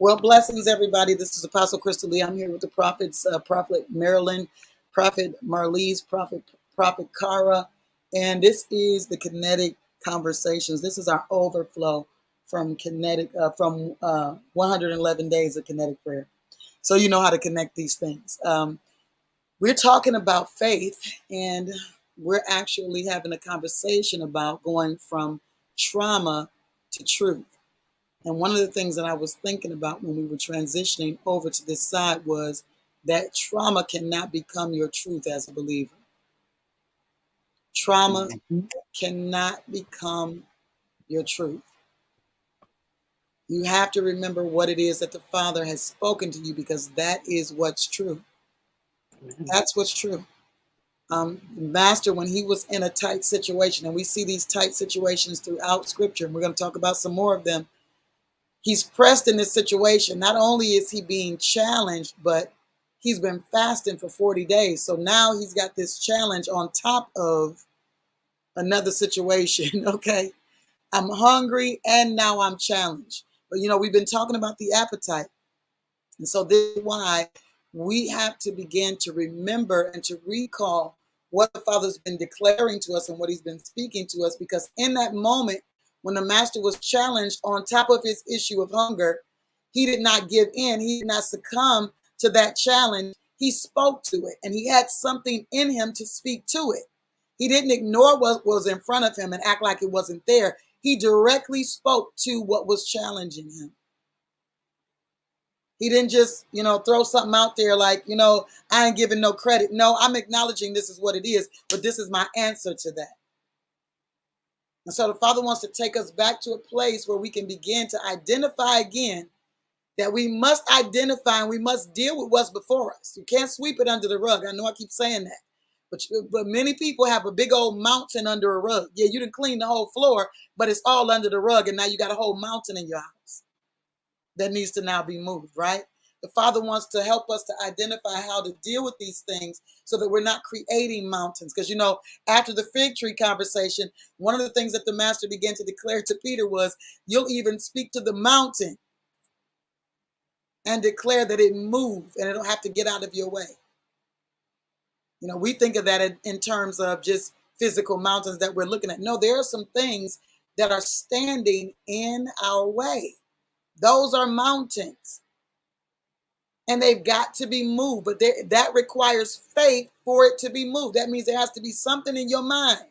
Well, blessings, everybody. This is Apostle Crystal Lee. I'm here with the prophets, Prophet Marilyn, Prophet Marlise, Prophet Kara, and this is the Kinetic Conversations. This is our overflow from Kinetic, from 111 days of Kinetic prayer. So you know how to connect these things. We're talking about faith, and we're actually having a conversation about going from trauma to truth. And one of the things that I was thinking about when we were transitioning over to this side was that trauma cannot become your truth as a believer. Trauma cannot become your truth. You have to remember what it is that the Father has spoken to you, because that is what's true. That's what's true. Master, when he was in a tight situation, and we see these tight situations throughout Scripture, and we're going to talk about some more of them. He's pressed in this situation. Not only is he being challenged, but he's been fasting for 40 days. So now he's got this challenge on top of another situation. Okay. I'm hungry and now I'm challenged. But we've been talking about the appetite. And so this is why we have to begin to remember and to recall what the Father's been declaring to us and what he's been speaking to us, because in that moment, when the master was challenged on top of his issue of hunger, he did not give in. He did not succumb to that challenge. He spoke to it, and he had something in him to speak to it. He didn't ignore what was in front of him and act like it wasn't there. He directly spoke to what was challenging him. He didn't just, throw something out there like, I ain't giving no credit. No, I'm acknowledging this is what it is, but this is my answer to that. And so the Father wants to take us back to a place where we can begin to identify again that we must identify and we must deal with what's before us. You can't sweep it under the rug. I know I keep saying that. But many people have a big old mountain under a rug. Yeah, you didn't clean the whole floor, but it's all under the rug. And now you got a whole mountain in your house that needs to now be moved, right? The Father wants to help us to identify how to deal with these things so that we're not creating mountains. Because, after the fig tree conversation, one of the things that the master began to declare to Peter was, you'll even speak to the mountain and declare that it moves and it'll have to get out of your way. We think of that in terms of just physical mountains that we're looking at. No, there are some things that are standing in our way. Those are mountains. And they've got to be moved, but that requires faith for it to be moved. That means there has to be something in your mind.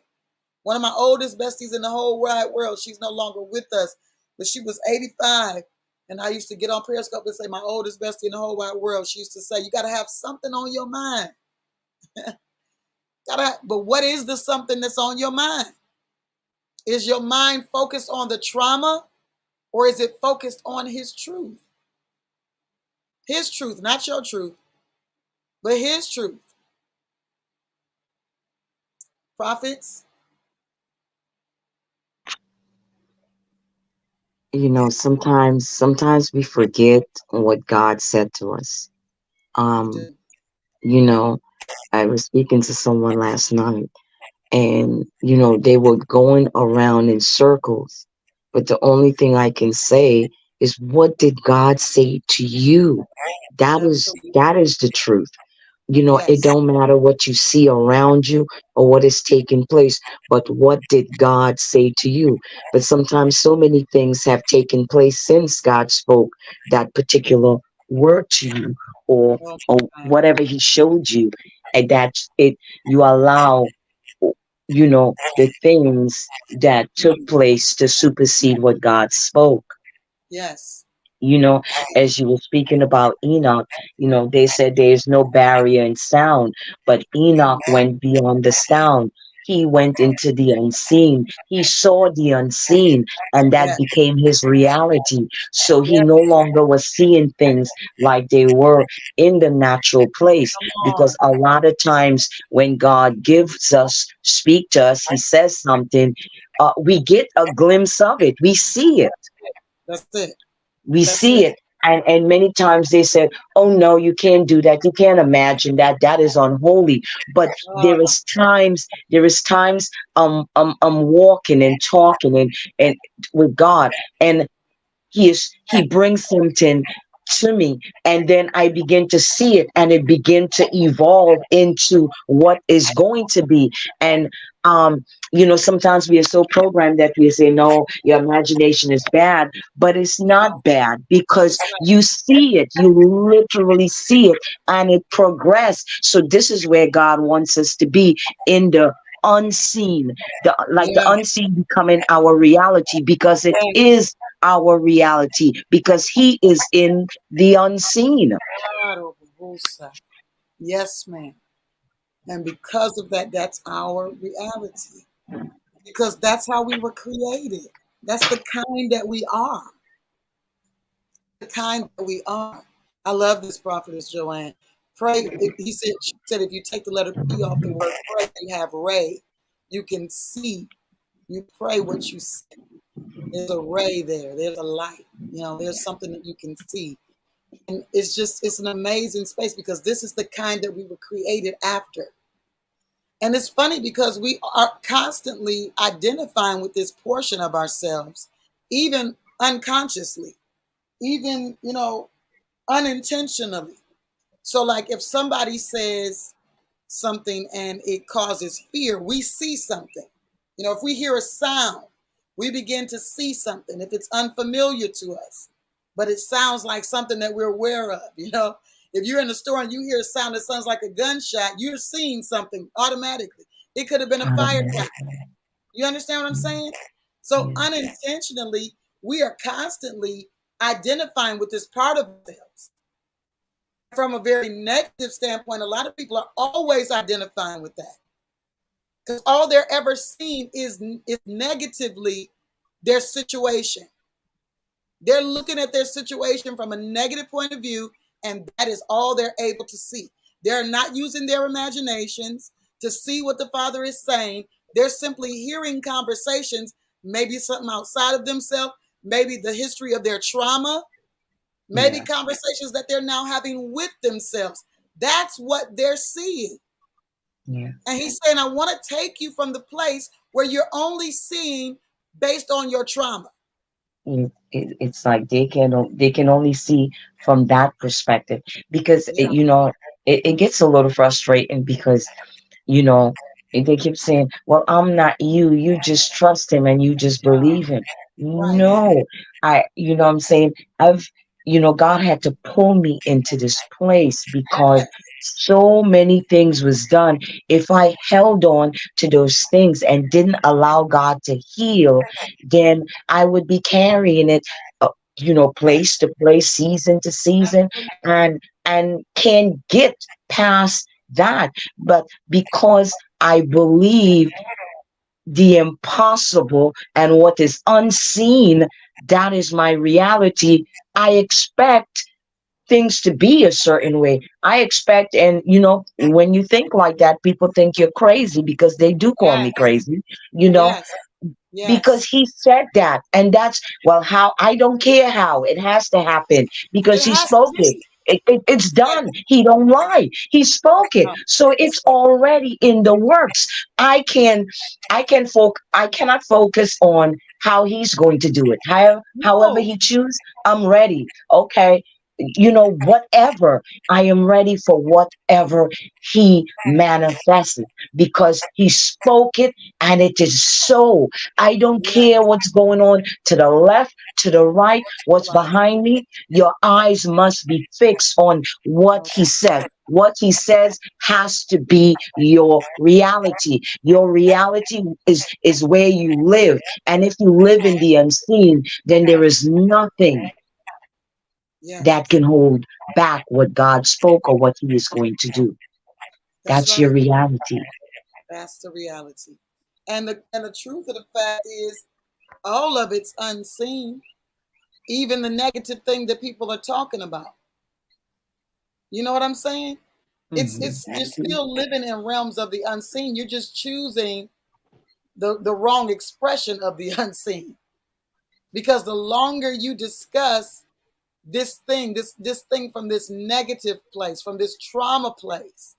One of my oldest besties in the whole wide world, she's no longer with us, but she was 85. And I used to get on Periscope and say, my oldest bestie in the whole wide world, she used to say, you got to have something on your mind. But what is the something that's on your mind? Is your mind focused on the trauma, or is it focused on his truth? His truth, not your truth, but his truth. Prophets? Sometimes we forget what God said to us. I was speaking to someone last night, and they were going around in circles, but the only thing I can say is, what did God say to you? That is the truth. It don't matter what you see around you or what is taking place, but what did God say to you? But sometimes so many things have taken place since God spoke that particular word to you, or whatever he showed you, and that you allow the things that took place to supersede what God spoke. Yes. As you were speaking about Enoch, they said there is no barrier in sound, but Enoch went beyond the sound. He went into the unseen. He saw the unseen, and that became his reality. So he no longer was seeing things like they were in the natural place. Because a lot of times when God speak to us, he says something, we get a glimpse of it. We see it. That's it. We see it. And many times they said, oh no, you can't do that. You can't imagine that. That is unholy. But there is times I'm walking and talking and with God, and he brings something to me, and then I begin to see it, and it begin to evolve into what is going to be. And sometimes we are so programmed that we say, no, your imagination is bad, but it's not No, bad, because it's not. you see it, you literally see it, and it progress. So this is where God wants us to be, in the unseen, the Yeah. unseen becoming our reality, because it Yes. is our reality, because he is in the unseen. Claro, Busa. Yes, ma'am. And because of that, that's our reality. Because that's how we were created. That's the kind that we are. The kind that we are. I love this prophetess Joanne. Pray. She said, if you take the letter P off the word pray, you have ray. You can see. You pray what you see. There's a ray there. There's a light. There's something that you can see. And it's an amazing space because this is the kind that we were created after. And it's funny because we are constantly identifying with this portion of ourselves, even unconsciously, even, unintentionally. So, like, if somebody says something and it causes fear, we see something. If we hear a sound, we begin to see something. If it's unfamiliar to us, but it sounds like something that we're aware of, if you're in the store and you hear a sound that sounds like a gunshot, you're seeing something automatically. It could have been a firecracker. You understand what I'm saying? So Yeah. unintentionally, we are constantly identifying with this part of ourselves. From a very negative standpoint, a lot of people are always identifying with that because all they're ever seeing is negatively their situation. They're looking at their situation from a negative point of view, and that is all they're able to see. They're not using their imaginations to see what the Father is saying. They're simply hearing conversations, maybe something outside of themselves, maybe the history of their trauma, maybe Yeah. conversations that they're now having with themselves. That's what they're seeing. Yeah. And he's saying, I want to take you from the place where you're only seeing based on your trauma. It's like they can only see from that perspective, because Yeah, it gets a little frustrating, because you know they keep saying, well, I'm not you, you just trust him and you just believe him. right. No, I'm saying, I've God had to pull me into this place, because so many things was done. If I held on to those things and didn't allow God to heal, then I would be carrying it, place to place, season to season, and can't get past that. But because I believe the impossible and what is unseen, that is my reality. I expect things to be a certain way. I expect, and when you think like that, people think you're crazy, because they do call me Yes, crazy, you know, yes, because yes. he said that. And that's, well, how, I don't care how it has to happen, because It he has to spoke it. be. It's done. He don't lie. He spoke it. No, So that's it's right. already in the works. I cannot focus on how he's going to do it. However No, he choose, I'm ready. Okay. Whatever. I am ready for whatever he manifests, because he spoke it, and it is so. I don't yes, care what's going on to the left, to the right, what's right. behind me. Your eyes must be fixed on what No, he says. What he says has to be your reality. Your reality is where you live. And if you live in the unseen, then there is nothing yes, that can hold back what God spoke or what he is going to do. that's That's your right. reality. That's the reality. And the truth of the fact is, all of it's unseen. Even the negative thing that people are talking about. You know what I'm saying? Mhm. You're still living in realms of the unseen. You're just choosing the wrong expression of the unseen. Because the longer you discuss this thing from this negative place, from this trauma place,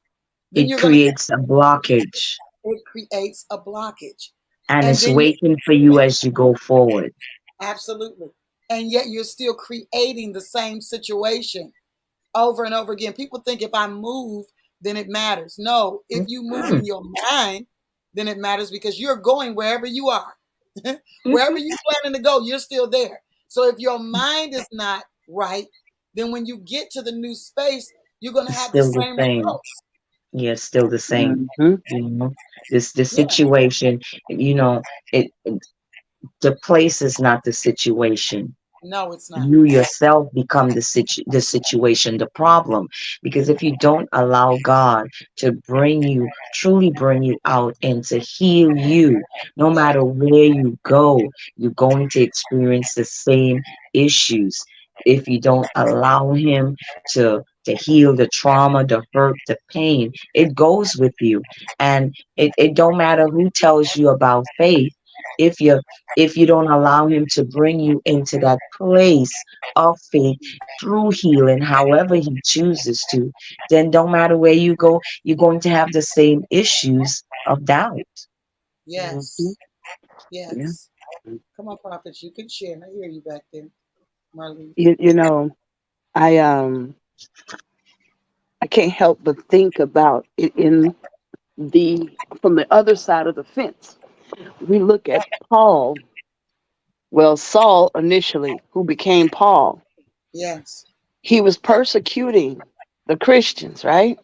then It you're gonna creates a blockage, it creates a blockage. and And it's then you waiting for you as you go forward. absolutely. and yet you're still creating the same situation over and over again. People think if I move, then it matters. No, if you move in Mm-mm. your mind, then it matters because you're going wherever you are. Wherever you're planning to go, you're still there. So if your mind is not right, then when you get to the new space, you're going to It's have the still the same same. results. Yeah, it's still the same. Mm-hmm. You know, this Yeah, situation, you know, it the place is not the situation. no, it's not. You yourself become the situation, the problem. Because if you don't allow God to bring you, truly bring you out and to heal you, no Yeah, matter where you go, you're going to experience the same issues. If you yeah, don't allow him to heal the trauma, the hurt, the pain, it goes with you. And it don't matter who tells you about faith. If you if you don't allow him to bring you into that place of faith through healing, however he chooses to, then don't matter where you go, you're going to have the same issues of doubt. Mm-hmm. yes, Yeah. yes. Come on, prophets, you can share. I hear you back there, Marlise. You know, I um I can't help but think about it in the from the other side of the fence. We look at Paul, well, Saul initially, who became Paul. Yes, He was persecuting the Christians, right?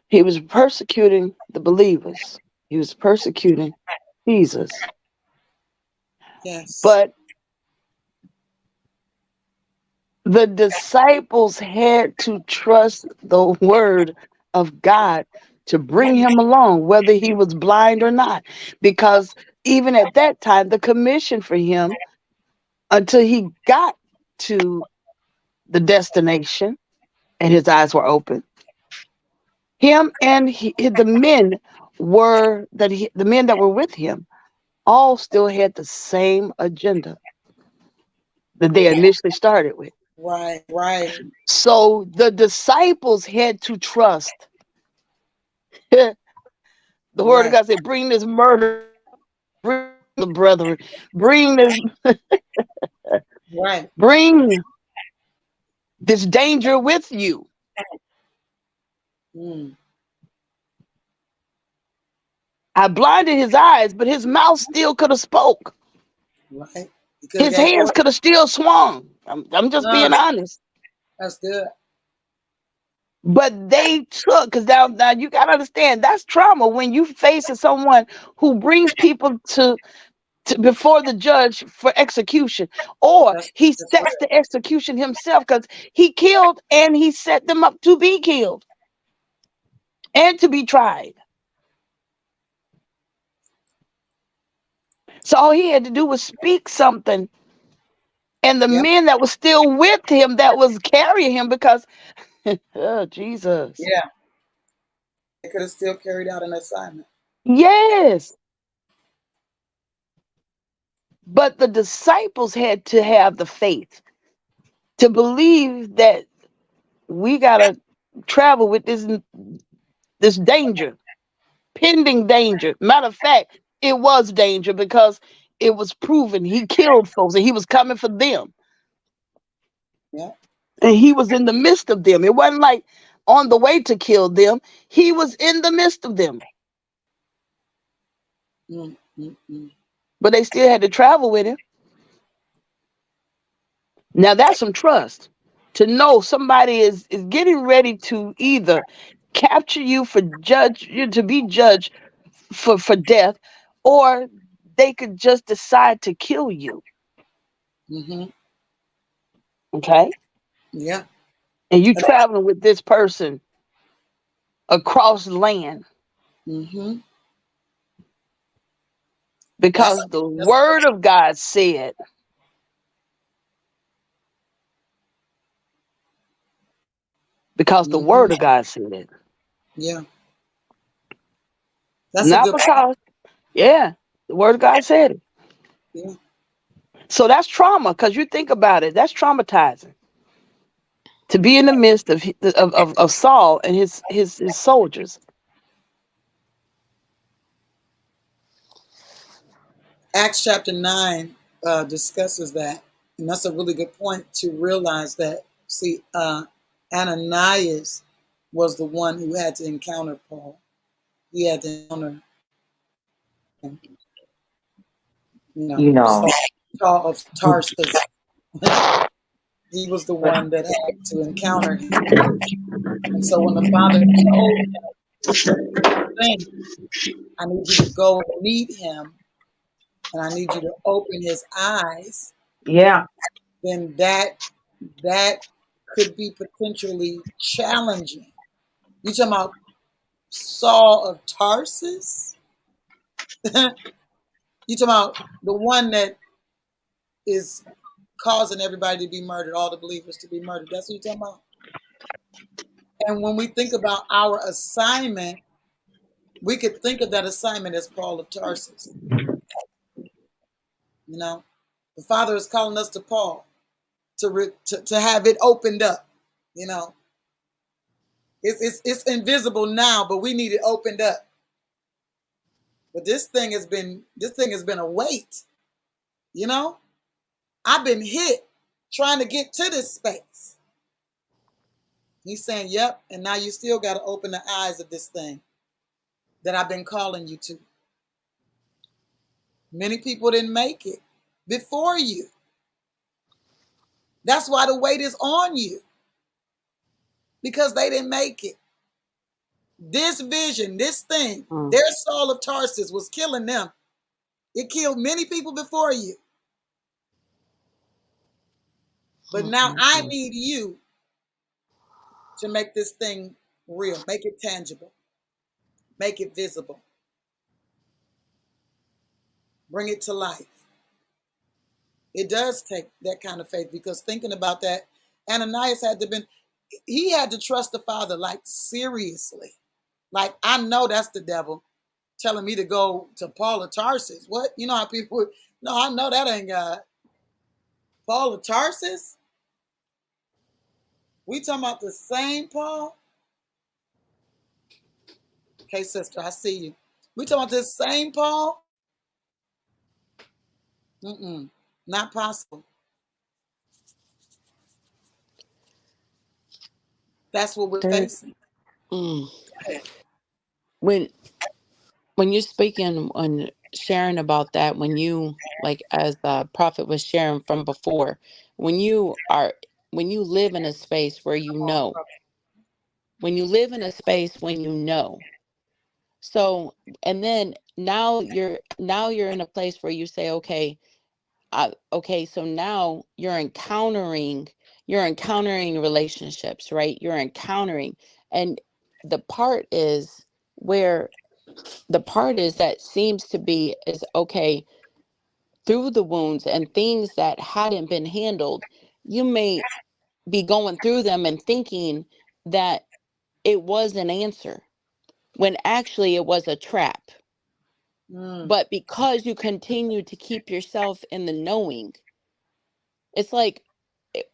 He was persecuting the believers. He was persecuting Jesus. yes, But the disciples had to trust the word of God to bring him along, whether he was blind or not. Because even at that time, the commission for him, until he got to the destination and his eyes were open, him and the men the men that were with him all still had the same agenda that they initially started with. right, right. So the disciples had to trust. The word of Right, God said, bring this murder, bring the brethren, bring right. bring this danger with you. Mm, I blinded his eyes, but his mouth still could have spoke. right. You could have His gave hands order. could have still swung. I'm just No, being honest. that's good. But they took, because now you got to understand that's trauma when you facing someone who brings people to before the judge for execution, or he That's right. sets the execution himself because he killed and he set them up to be killed and to be tried. So all he had to do was speak something, and the Yep. men that was still with him, that was carrying him, because oh Jesus, Yeah. They could have still carried out an assignment. yes. But the disciples had to have the faith to believe that we gotta travel with this danger, pending danger. Matter of fact, it was danger because it was proven he killed folks and he was coming for them. Yeah. And he was in the midst of them. It wasn't like on the way to kill them, he was in the midst of them. Mm, mm, mm. But they still had to travel with him. Now that's some trust to know somebody is getting ready to either capture you for judge you to be judged for death, or they could just decide to kill you. Mm-hmm. Okay. Yeah. And you And that, traveling with this person across land mm-hmm. That's because the that's word of God said, because the mm-hmm. word of God said it. Yeah. That's a Not good point. because, yeah, the word of God said it. Yeah. So that's trauma, because you think about it, that's traumatizing to be in the midst of Saul and his soldiers. Acts chapter 9 discusses that. And that's a really good point to realize that. See, Ananias was the one who had to encounter Paul. He had to encounter him, You know, Saul of Tarsus. He was the one that had to encounter him. And so when the Father told him, I need you to go and meet him, and I need you to open his eyes, yeah, then that could be potentially challenging. You talking about Saul of Tarsus? You talking about the one that is causing everybody to be murdered, all the believers to be murdered. That's what you're talking about. And when we think about our assignment, we could think of that assignment as Paul of Tarsus. You know, the Father is calling us to Paul to have it opened up. You know, it's invisible now, but we need it opened up. But this thing has been a weight. You know, I've been hit trying to get to this space. He's saying, "Yep," and now you still got to open the eyes of this thing that I've been calling you to. Many people didn't make it before you. That's why the weight is on you, because they didn't make it. This vision, this thing, Mm. their Saul of Tarsus was killing them. It killed many people before you. But now I Mm. need you to make this thing real, make it tangible, make it visible, bring it to life. It does take that kind of faith, because thinking about that, Ananias he had to trust the Father like seriously. Like, I know that's the devil telling me to go to Paul of Tarsus. What? You know how people, no, I know that ain't God. Paul of Tarsus? We talking about the same Paul? Okay, sister, I see you. We talking about this same Paul? Mm-mm, not possible. That's what we're There, facing. mm, when when you're speaking and sharing about that, when you like as the prophet was sharing from before, when you are when you live in a space where you know, when you live in a space when you know, so and then now you're in a place where you say, okay, okay, so now you're encountering relationships, right? You're encountering, and the part is where the part is that seems to be is okay, through the wounds and things that hadn't been handled, you may be going through them and thinking that it was an answer when actually it was a trap. Mm, But because you continue to keep yourself in the knowing, it's like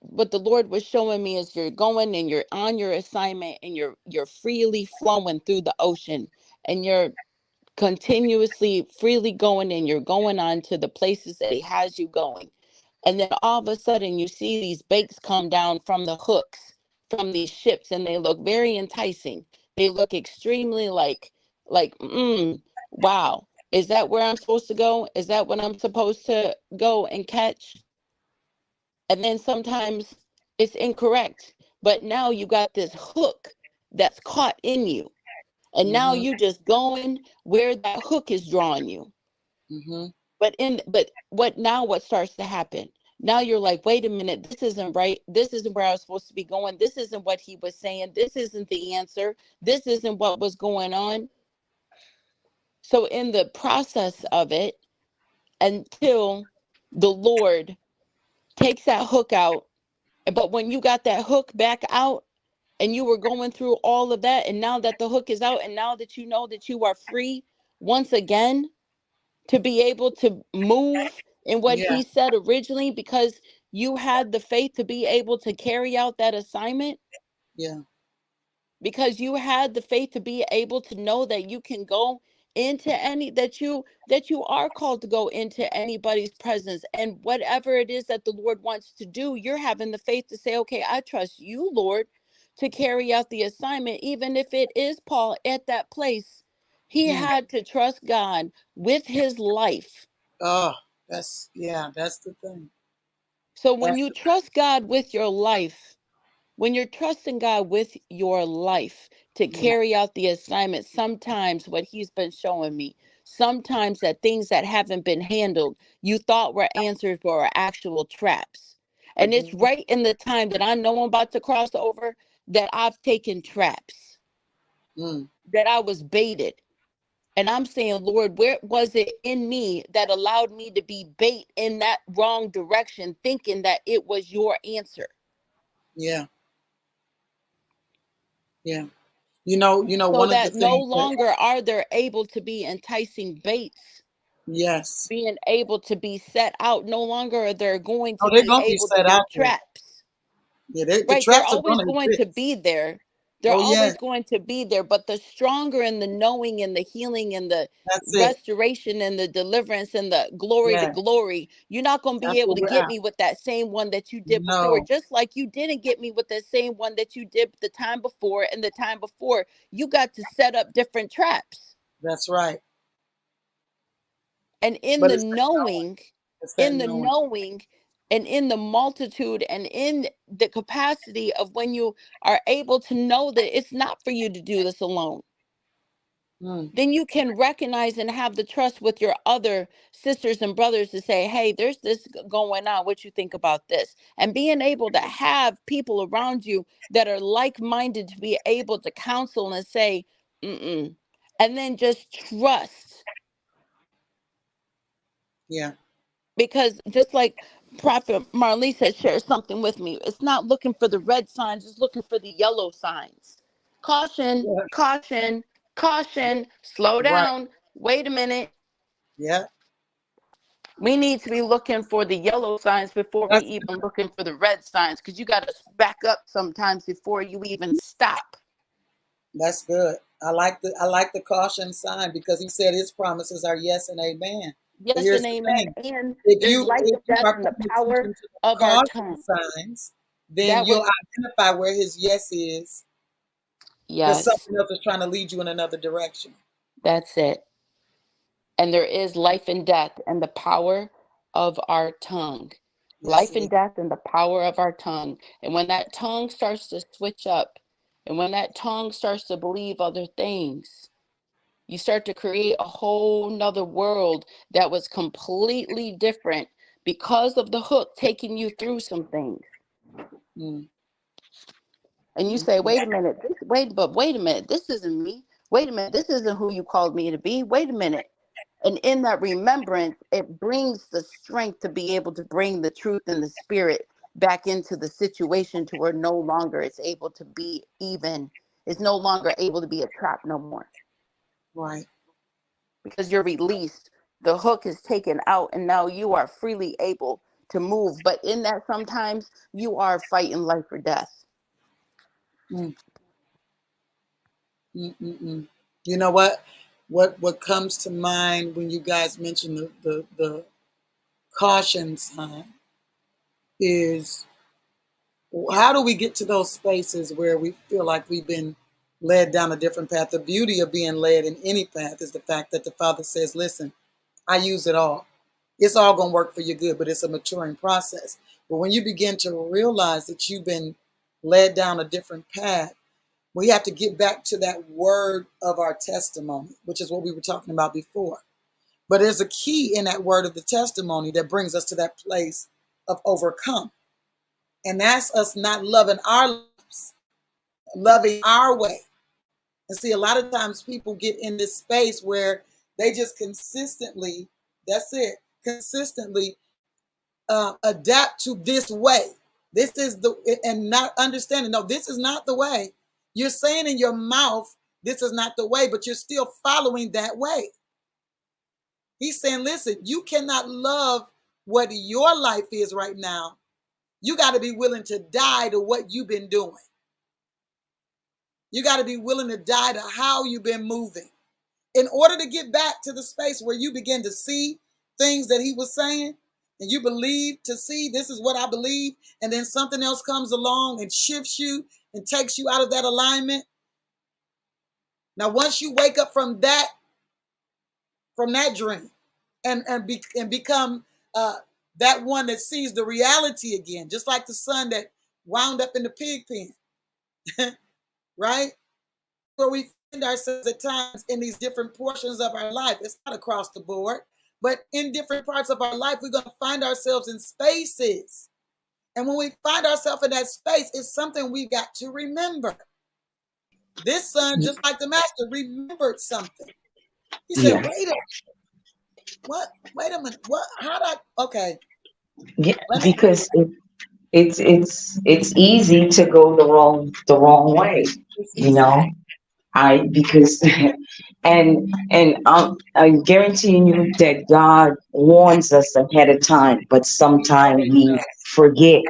what the Lord was showing me is you're going and you're on your assignment and you're freely flowing through the ocean, and you're continuously freely going, and you're going on to the places that he has you going. And then all of a sudden you see these bakes come down from the hooks from these ships, and they look very enticing. They look extremely like wow, is that where I'm supposed to go? Is that what I'm supposed to go and catch? And then sometimes it's incorrect, but now you got this hook that's caught in you, and now mm-hmm, you just going where that hook is drawing you. mm-hmm, But what starts to happen, now you're like, wait a minute, this isn't right, this isn't where I was supposed to be going, this isn't what he was saying, this isn't the answer, this isn't what was going on. So in the process of it, until the Lord takes that hook out, but when you got that hook back out and you were going through all of that, and now that the hook is out, and now that you know that you are free once again to be able to move in what yeah, he said originally, because you had the faith to be able to carry out that assignment, yeah, because you had the faith to be able to know that you can go into any that you are called to go into anybody's presence, and whatever it is that the Lord wants to do, you're having the faith to say, okay, I trust you, Lord, to carry out the assignment. Even if it is Paul at that place, he Mm. had to trust God with his life. Oh, that's the thing. So when That's you trust God with your life, when you're trusting God with your life to mm, carry out the assignment, sometimes what he's been showing me, sometimes that things that haven't been handled, you thought were answers but are actual traps. And it's mhm, right in the time that I know I'm about to cross over that I've taken traps, mm, that I was baited. And I'm saying, Lord, where was it in me that allowed me to be bait in that wrong direction, thinking that it was your answer? yeah, yeah. So One of the that no things that longer are there able to be enticing baits yes, being able to be set out. No longer are there going oh, to they're be gonna be able to set be out there. traps. Yeah, the Right? They're traps are always gonna going to exist. be there. They're Oh yeah, always going to be there. But the stronger and the knowing and the healing and the that's it. restoration and the deliverance and the glory to Yeah, glory, you're not going to be that's able what to we're get at. me with that same one that you did before. No, Just like you didn't get me with the same one that you did the time before and the time before. You got to set up different traps. that's right. And in But the knowing, it's that in the knowing. knowing, and in the multitude, and in the capacity of when you are able to know that it's not for you to do this alone, Mm, then you can recognize and have the trust with your other sisters and brothers to say, hey, there's this going on, what you think about this? And being able to have people around you that are like-minded to be able to counsel and say, mm-mm, and then just trust. yeah, Because just like Prophet Marlise had shared something with me, it's not looking for the red signs, it's looking for the yellow signs. Caution, yeah, caution, caution, slow right. down, wait a minute. Yeah, We need to be looking for the yellow signs before we that's even looking for the red signs, because you got to back up sometimes before you even stop. that's good. I like the caution sign because he said his promises are yes and amen. But Yes here's and the amen. thing: And if there's you life if and you death are in the paying power attention to the of our caution tongue. signs, then That was, you'll identify where his yes is, because yes, something else is trying to lead you in another direction. that's it. And there is life and death and the power of our tongue. Yes, Life it and is. death and the power of our tongue. And when that tongue starts to switch up, and when that tongue starts to believe other things, you start to create a whole nother world that was completely different because of the hook taking you through some things. Mm, And you mm, say, mm. wait a minute, wait a minute, this isn't me. Wait a minute, this isn't who you called me to be. Wait a minute. And in that remembrance, it brings the strength to be able to bring the truth and the spirit back into the situation to where no longer it's able to be even, it's no longer able to be a trap no more, Right. because you're released. The hook is taken out and now you are freely able to move. But in that, sometimes you are fighting life or death. Mm, mm, mm, mm. You know what? What comes to mind when you guys mention the caution sign is, how do we get to those spaces where we feel like we've been led down a different path? The beauty of being led in any path is the fact that the Father says, listen, I use it all. It's all going to work for your good, but it's a maturing process. But when you begin to realize that you've been led down a different path, we have to get back to that word of our testimony, which is what we were talking about before. But there's a key in that word of the testimony that brings us to that place of overcome. And that's us not loving our lives, loving our way. And see, a lot of times people get in this space where they just consistently, that's it, consistently adapt to this way. This is and not understanding, no, this is not the way. You're saying in your mouth, this is not the way, but you're still following that way. He's saying, listen, you cannot love what your life is right now. You got to be willing to die to what you've been doing. You got to be willing to die to how you've been moving. In order to get back to the space where you begin to see things that he was saying, and you believe to see, this is what I believe, and then something else comes along and shifts you and takes you out of that alignment. Now, once you wake up from that dream, and become that one that sees the reality again, just like the son that wound up in the pig pen, right? Where we find ourselves at times in these different portions of our life. It's not across the board, but in different parts of our life, we're going to find ourselves in spaces. And when we find ourselves in that space, it's something we've got to remember. This son, just like the master, remembered something. He said, Yeah. wait a what? Wait a minute. What? How did I? Okay. Yeah, Let me. because it's easy to go the wrong way, It's you easy. know. I because and I'm guaranteeing you that God warns us ahead of time, but He sometimes always we does. forget.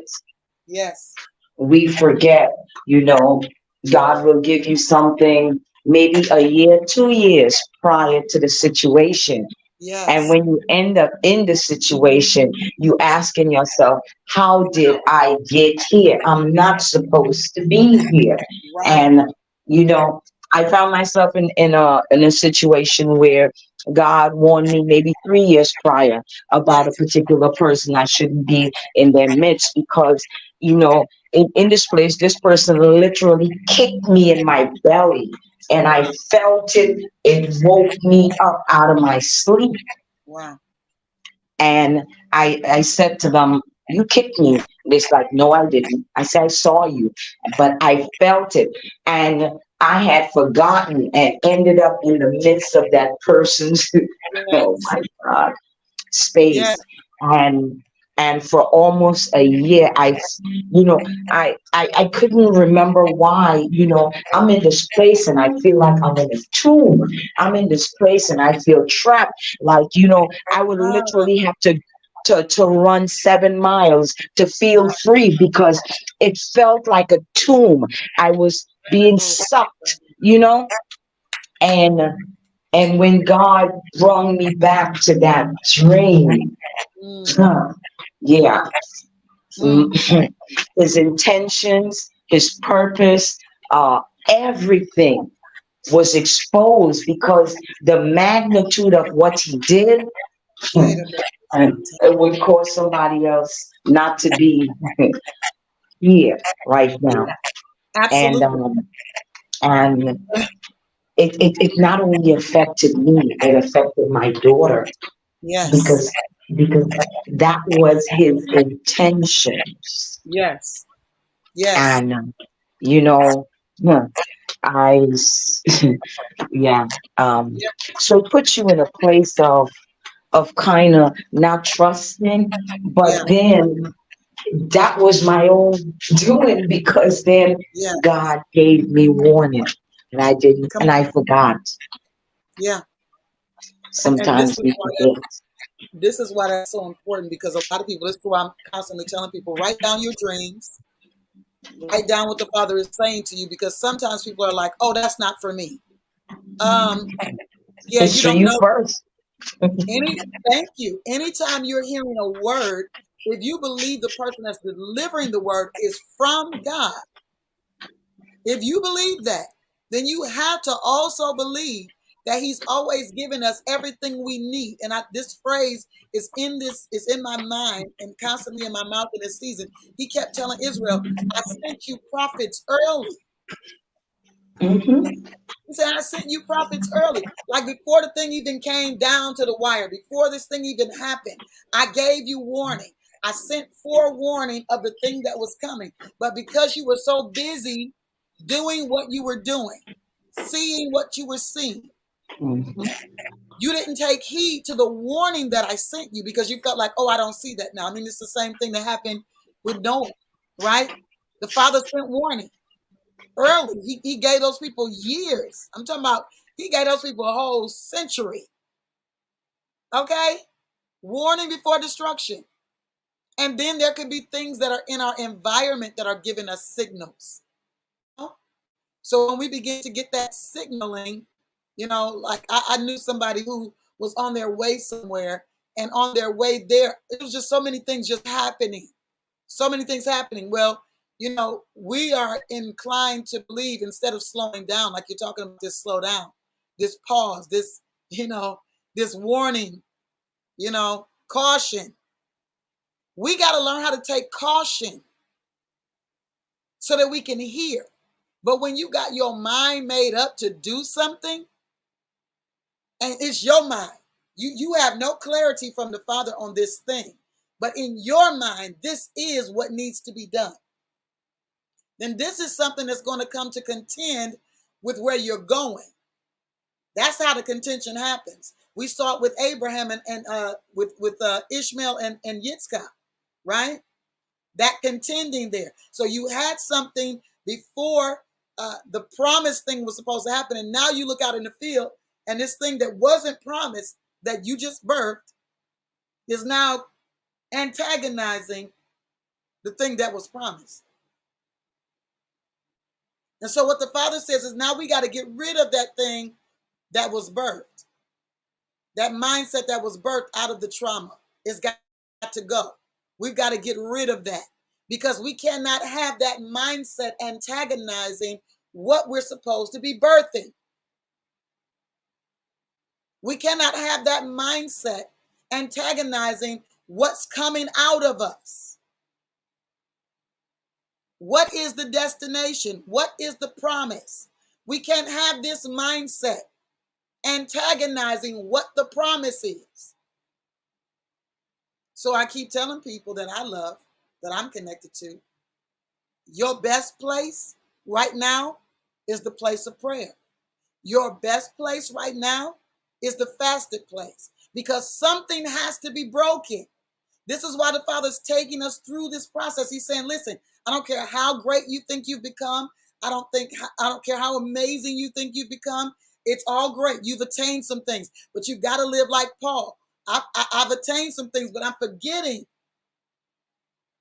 Yes. We forget, you know, God will give you something maybe a year, 2 years prior to the situation. And Yes. when you end up in the situation, you asking yourself, how did I get here? I'm not supposed to be here. Right. And, you know, I found myself in a situation where God warned me maybe 3 years prior about a Yes. particular person. I shouldn't be in their midst because, you know, in this place, this person literally kicked me in my belly and I Wow. felt it. It woke me up out of my sleep. Wow. And I said to them, you kicked me. It's like, no, I didn't. I said, I saw you, but I felt it. And I had forgotten and ended up in the midst of that person's, oh Yes. my God, Yes. space. And for almost a year, you know, I couldn't remember why, you know, I'm in this place and I feel like I'm in a tomb. I'm in this place and I feel trapped. Like, you know, I would Ah, literally have to run 7 miles to feel wow. free because it felt like a tomb. I was being Oh, sucked, you know, and and when God brought me back to that dream, mm, huh, yeah, mm. his intentions, his purpose, uh, everything was exposed because the magnitude of what he did, Wait a minute. and it would cause somebody else not to be here right now. And Absolutely. and it not only affected me, it affected my daughter Yes. because because that was his intentions. Yes. Yes. And you know, huh, I yeah. Um, Yep. so it puts you in a place of kind of not trusting, but Yeah. then that was my own doing because then Yeah. God gave me warning and I didn't Come and I on. forgot. Yeah. And Sometimes we forget. this is why that's so important, because a lot of people, this is why I'm constantly telling people, write down your dreams, write down what the Father is saying to you, because sometimes people are like, oh, that's not for me. Um, yeah, It's you for don't you know. first. Thank you. Anytime you're hearing a word, if you believe the person that's delivering the word is from God, if you believe that, then you have to also believe that He's always given us everything we need. And this phrase is in my mind and constantly in my mouth in this season. He kept telling Israel, I sent you prophets early. Hmm. He said, I sent you prophets early. Like before the thing even came down to the wire, before this thing even happened, I gave you warning. I sent forewarning of the thing that was coming. But because you were so busy doing what you were doing, seeing what you were seeing, Hmm. you didn't take heed to the warning that I sent you because you felt like, oh, I don't see that now. I mean, it's the same thing that happened with Noah, right? The father sent warning early. He gave those people years. I'm talking about he gave those people a whole century. Okay? Warning before destruction. And then there could be things that are in our environment that are giving us signals. So when we begin to get that signaling, You know, like I knew somebody who was on their way somewhere, and on their way there, it was just so many things just happening. So many things happening. Well, you know, we are inclined to believe instead of slowing down, like you're talking about this slow down, this pause, this, you know, this warning, you know, caution. We got to learn how to take caution so that we can hear. But when you got your mind made up to do something, and it's your mind, you have no clarity from the Father on this thing, but in your mind, this is what needs to be done. Then this is something that's going to come to contend with where you're going. That's how the contention happens. We saw it with Abraham and with Ishmael and Yitzchak, right? That contending there. So you had something before the promised thing was supposed to happen, and now you look out in the field, and this thing that wasn't promised that you just birthed is now antagonizing the thing that was promised. And so what the Father says is now we got to get rid of that thing that was birthed. That mindset that was birthed out of the trauma. It's got to go. We've got to get rid of that because we cannot have that mindset antagonizing what we're supposed to be birthing. We cannot have that mindset antagonizing what's coming out of us. What is the destination? What is the promise? We can't have this mindset antagonizing what the promise is. So I keep telling people that I love, that I'm connected to, your best place right now is the place of prayer. Your best place right now is the fasted place because something has to be broken. This is why the Father's taking us through this process. He's saying, listen, I don't care how great you think you've become. I don't care how amazing you think you've become. It's all great. You've attained some things, but you've got to live like Paul. I've attained some things, but I'm forgetting.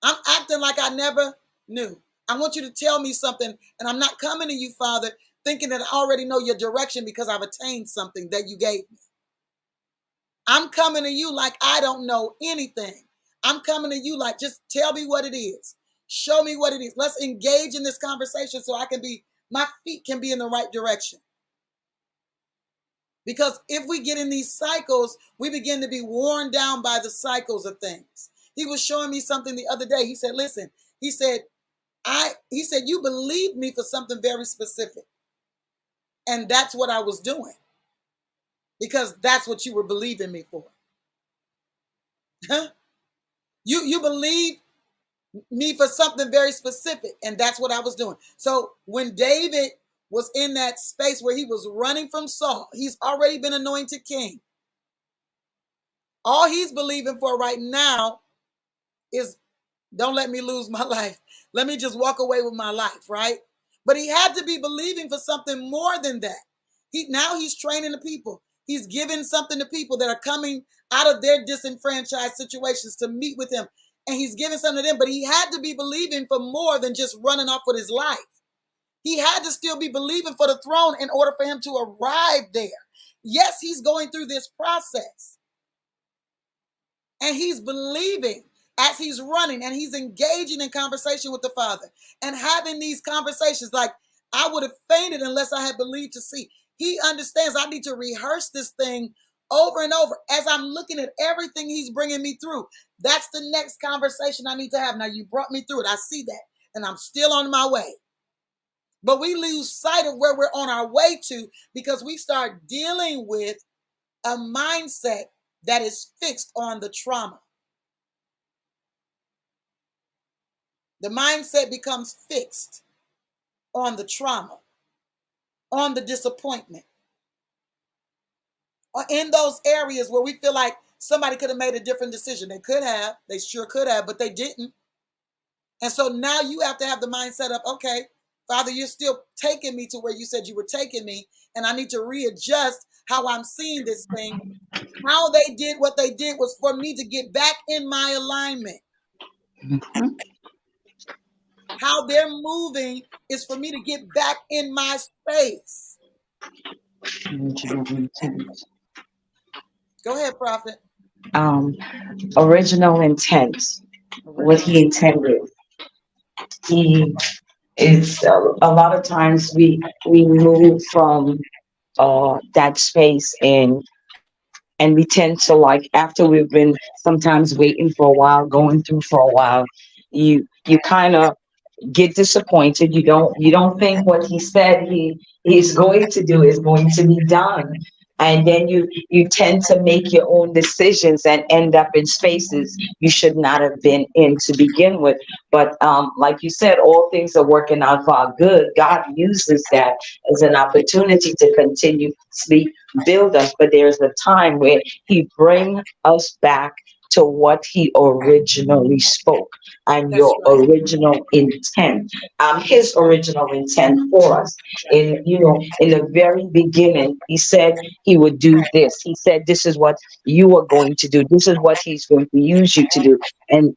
I'm acting like I never knew. I want you to tell me something, and I'm not coming to you, Father, thinking that I already know your direction because I've attained something that you gave me. I'm coming to you like I don't know anything. I'm coming to you like, just tell me what it is. Show me what it is. Let's engage in this conversation so my feet can be in the right direction. Because if we get in these cycles, we begin to be worn down by the cycles of things. He was showing me something the other day. He said, listen, he said, you believed me for something very specific. And that's what I was doing. Because that's what you were believing me for. You believed me for something very specific, and that's what I was doing. So when David was in that space where he was running from Saul, he's already been anointed king. All he's believing for right now is, don't let me lose my life. Let me just walk away with my life, right? But he had to be believing for something more than that. Now he's training the people. He's giving something to people that are coming out of their disenfranchised situations to meet with him. And he's giving something to them, but he had to be believing for more than just running off with his life. He had to still be believing for the throne in order for him to arrive there. Yes, he's going through this process. And he's believing as he's running, and he's engaging in conversation with the Father and having these conversations like, I would have fainted unless I had believed to see. He understands I need to rehearse this thing over and over as I'm looking at everything he's bringing me through. That's the next conversation I need to have. Now, you brought me through it. I see that, and I'm still on my way. But we lose sight of where we're on our way to because we start dealing with a mindset that is fixed on the trauma. The mindset becomes fixed on the trauma, on the disappointment, or in those areas where we feel like somebody could have made a different decision. They could have, they sure could have, but they didn't. And so now you have to have the mindset of, okay, Father, you're still taking me to where you said you were taking me, and I need to readjust how I'm seeing this thing. How they did what they did was for me to get back in my alignment. Mm-hmm. How they're moving is for me to get back in my space. Original intent. Go ahead, Prophet. Um, Original intent. What Original. he intended. He is a lot of times we move from that space and we tend to, like, after we've been sometimes waiting for a while, going through for a while, you kind of get disappointed. You don't think what he said he's going to do is going to be done. And then you tend to make your own decisions and end up in spaces you should not have been in to begin with. But like you said, all things are working out for our good. God uses that as an opportunity to continuously build us. But there's a time where he bring us back to what he originally spoke and That's your right. original intent, That's his right. original intent for us. In the very beginning, he said he would do this. He said, this is what you are going to do. This is what he's going to use you to do. And,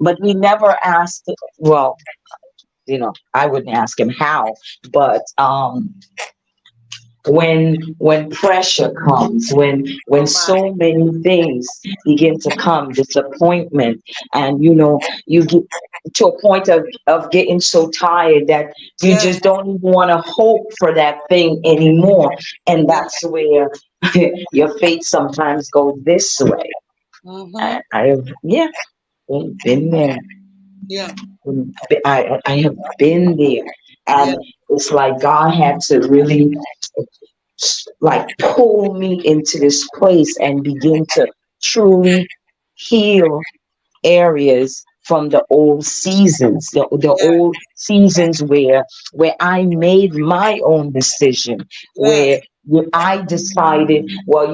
but we never asked, well, I wouldn't ask him how, but, when pressure comes, when Oh my. so many things begin to come, disappointment, and you get to a point of getting so tired that you Yes. just don't even want to hope for that thing anymore, and Yeah. that's where your faith sometimes goes this way. Mm-hmm. I have, yeah, been there. Yeah. I have been there, Yeah. and it's like God had to really, like, pull me into this place and begin to truly heal areas from the old seasons, the Yeah. old seasons where I made my own decision, where Yes. I decided, well,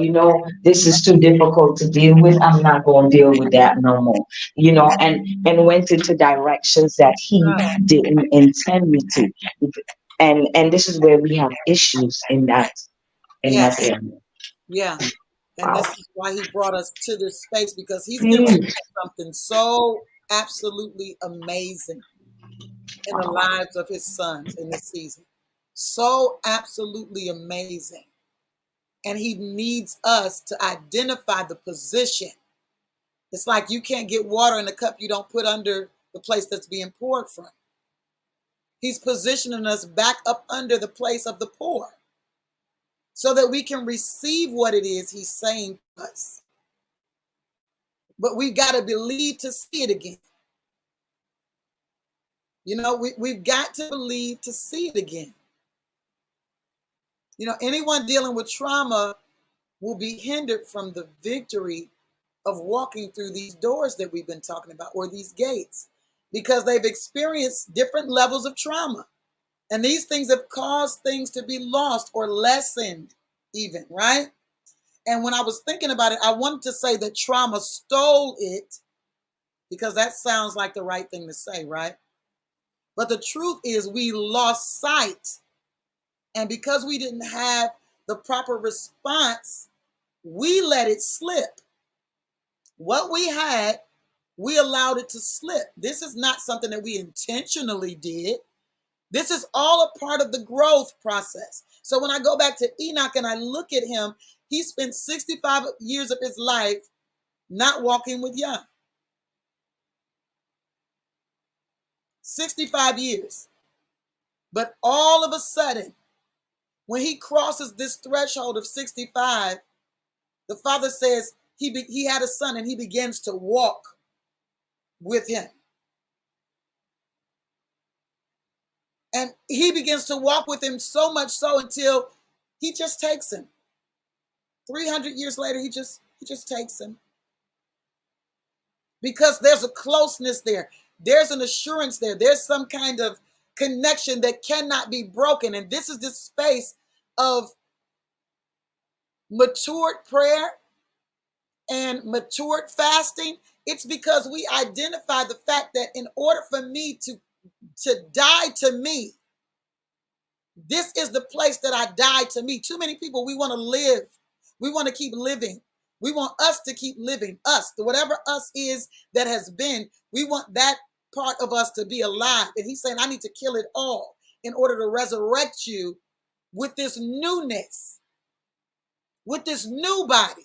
this is too difficult to deal with. I'm not going to deal with that no more. And went into directions that he Uh, didn't intend me to. And this is where we have issues in that yes. area. Yeah. And Wow. this is why he brought us to this space because he's getting ready to Mm. do something so absolutely amazing in the Wow. lives of his sons in this season. So absolutely amazing. And he needs us to identify the position. It's like you can't get water in a cup you don't put under the place that's being poured from. He's positioning us back up under the place of the pour so that we can receive what it is he's saying to us. But we've got to believe to see it again. We've got to believe to see it again. Anyone dealing with trauma will be hindered from the victory of walking through these doors that we've been talking about, or these gates, because they've experienced different levels of trauma. And these things have caused things to be lost or lessened, even, right? And when I was thinking about it, I wanted to say that trauma stole it because that sounds like the right thing to say, right? But the truth is, we lost sight. And because we didn't have the proper response, we let it slip. What we had, we allowed it to slip. This is not something that we intentionally did. This is all a part of the growth process. So when I go back to Enoch and I look at him, he spent 65 years of his life not walking with Yah. 65 years. But all of a sudden, when he crosses this threshold of 65, the father says he had a son and he begins to walk with him. And he begins to walk with him so much so until he just takes him. 300 years later, he just takes him. Because there's a closeness there. There's an assurance there. There's some kind of connection that cannot be broken. And this is this space of matured prayer and matured fasting. It's because we identify the fact that in order for me to die to me, this is the place that I die to me. Too many people, we want to live. We want to keep living. We want us to keep living. Us, whatever us is that has been, we want that part of us to be alive. And he's saying, I need to kill it all in order to resurrect you with this newness, with this new body.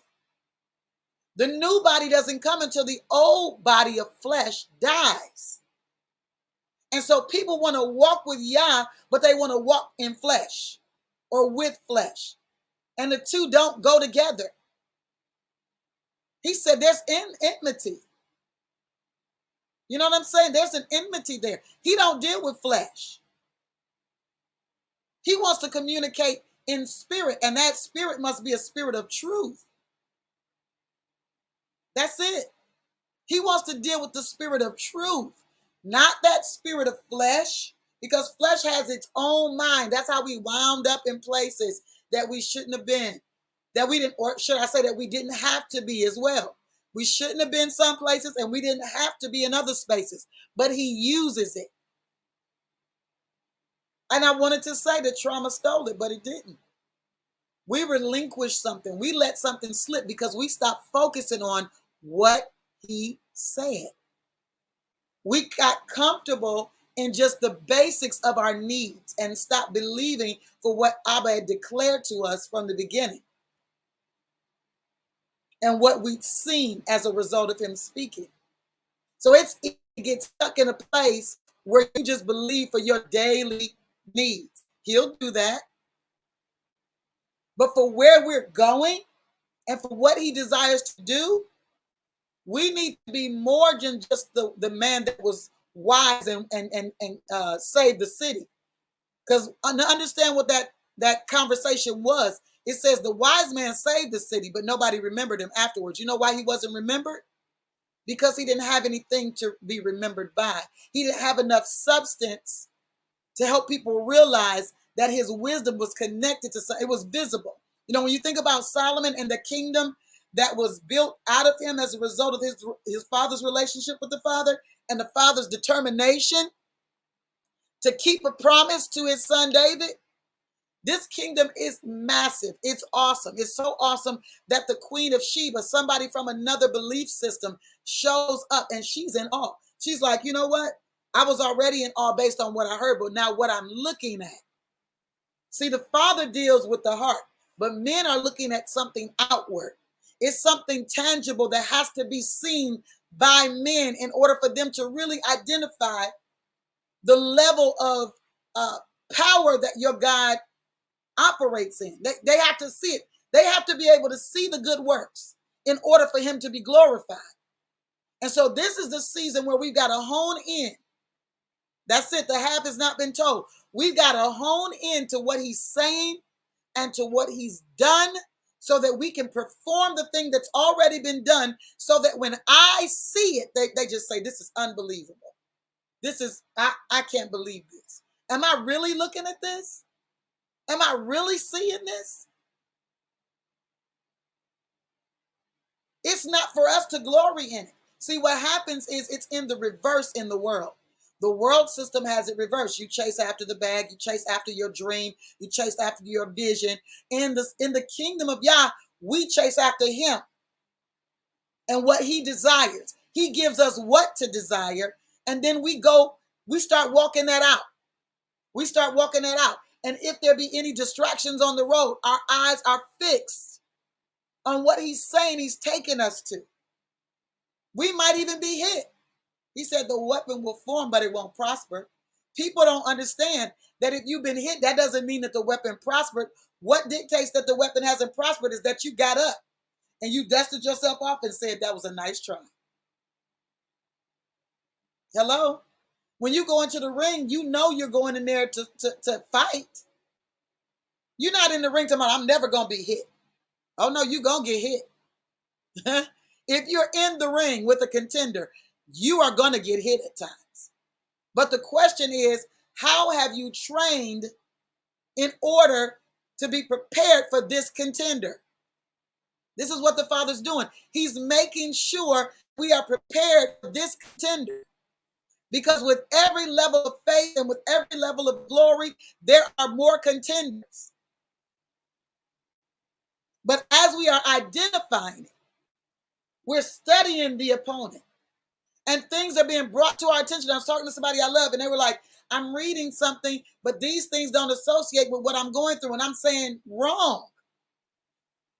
The new body doesn't come until the old body of flesh dies. And so people want to walk with Yah, but they want to walk in flesh or with flesh. And the two don't go together. He said there's enmity. You know what I'm saying? There's an enmity there. He don't deal with flesh. He wants to communicate in spirit, and that spirit must be a spirit of truth. That's it. He wants to deal with the spirit of truth, not that spirit of flesh, because flesh has its own mind. That's how we wound up in places that we shouldn't have been, that we didn't, or should I say that we didn't have to be as well. We shouldn't have been some places, and we didn't have to be in other spaces, but he uses it. And I wanted to say that trauma stole it, but it didn't. We relinquished something. We let something slip because we stopped focusing on what he said. We got comfortable in just the basics of our needs and stopped believing for what Abba had declared to us from the beginning and what we'd seen as a result of him speaking. So it gets stuck in a place where you just believe for your daily needs. He'll do that. But for where we're going and for what he desires to do, we need to be more than just the man that was wise and saved the city. Because to understand what that conversation was, it says the wise man saved the city, but nobody remembered him afterwards. You know why he wasn't remembered? Because he didn't have anything to be remembered by. He didn't have enough substance to help people realize that his wisdom was connected to something. It was visible. You know, when you think about Solomon and the kingdom that was built out of him as a result of his father's relationship with the father and the father's determination to keep a promise to his son David, this kingdom is massive. It's awesome. It's so awesome that the Queen of Sheba, somebody from another belief system, shows up and she's in awe. She's like, you know what? I was already in awe based on what I heard, but now what I'm looking at. See, the Father deals with the heart, but men are looking at something outward. It's something tangible that has to be seen by men in order for them to really identify the level of power that your God operates in. They have to see it. They have to be able to see the good works in order for him to be glorified. And so this is the season where we've got to hone in. That's it. The half has not been told. We've got to hone in to what he's saying and to what he's done so that we can perform the thing that's already been done, so that when I see it, they just say, this is unbelievable. This is, I can't believe this. Am I really looking at this? Am I really seeing this? It's not for us to glory in it. See, what happens is it's in the reverse in the world. The world system has it reversed. You chase after the bag, you chase after your dream, you chase after your vision. In the kingdom of Yah, we chase after him and what he desires. He gives us what to desire, and then we start walking that out. We start walking that out. And if there be any distractions on the road, our eyes are fixed on what he's saying he's taking us to. We might even be hit. He said the weapon will form, but it won't prosper. People don't understand that if you've been hit, that doesn't mean that the weapon prospered. What dictates that the weapon hasn't prospered is that you got up and you dusted yourself off and said that was a nice try. Hello? When you go into the ring, you know you're going in there to fight. You're not in the ring tomorrow, I'm never going to be hit. Oh, no, you're going to get hit. If you're in the ring with a contender, you are going to get hit at times. But the question is, how have you trained in order to be prepared for this contender? This is what the Father's doing. He's making sure we are prepared for this contender. Because with every level of faith and with every level of glory, there are more contenders. But as we are identifying it, we're studying the opponent. And things are being brought to our attention. I was talking to somebody I love, and they were like, I'm reading something, but these things don't associate with what I'm going through. And I'm saying wrong.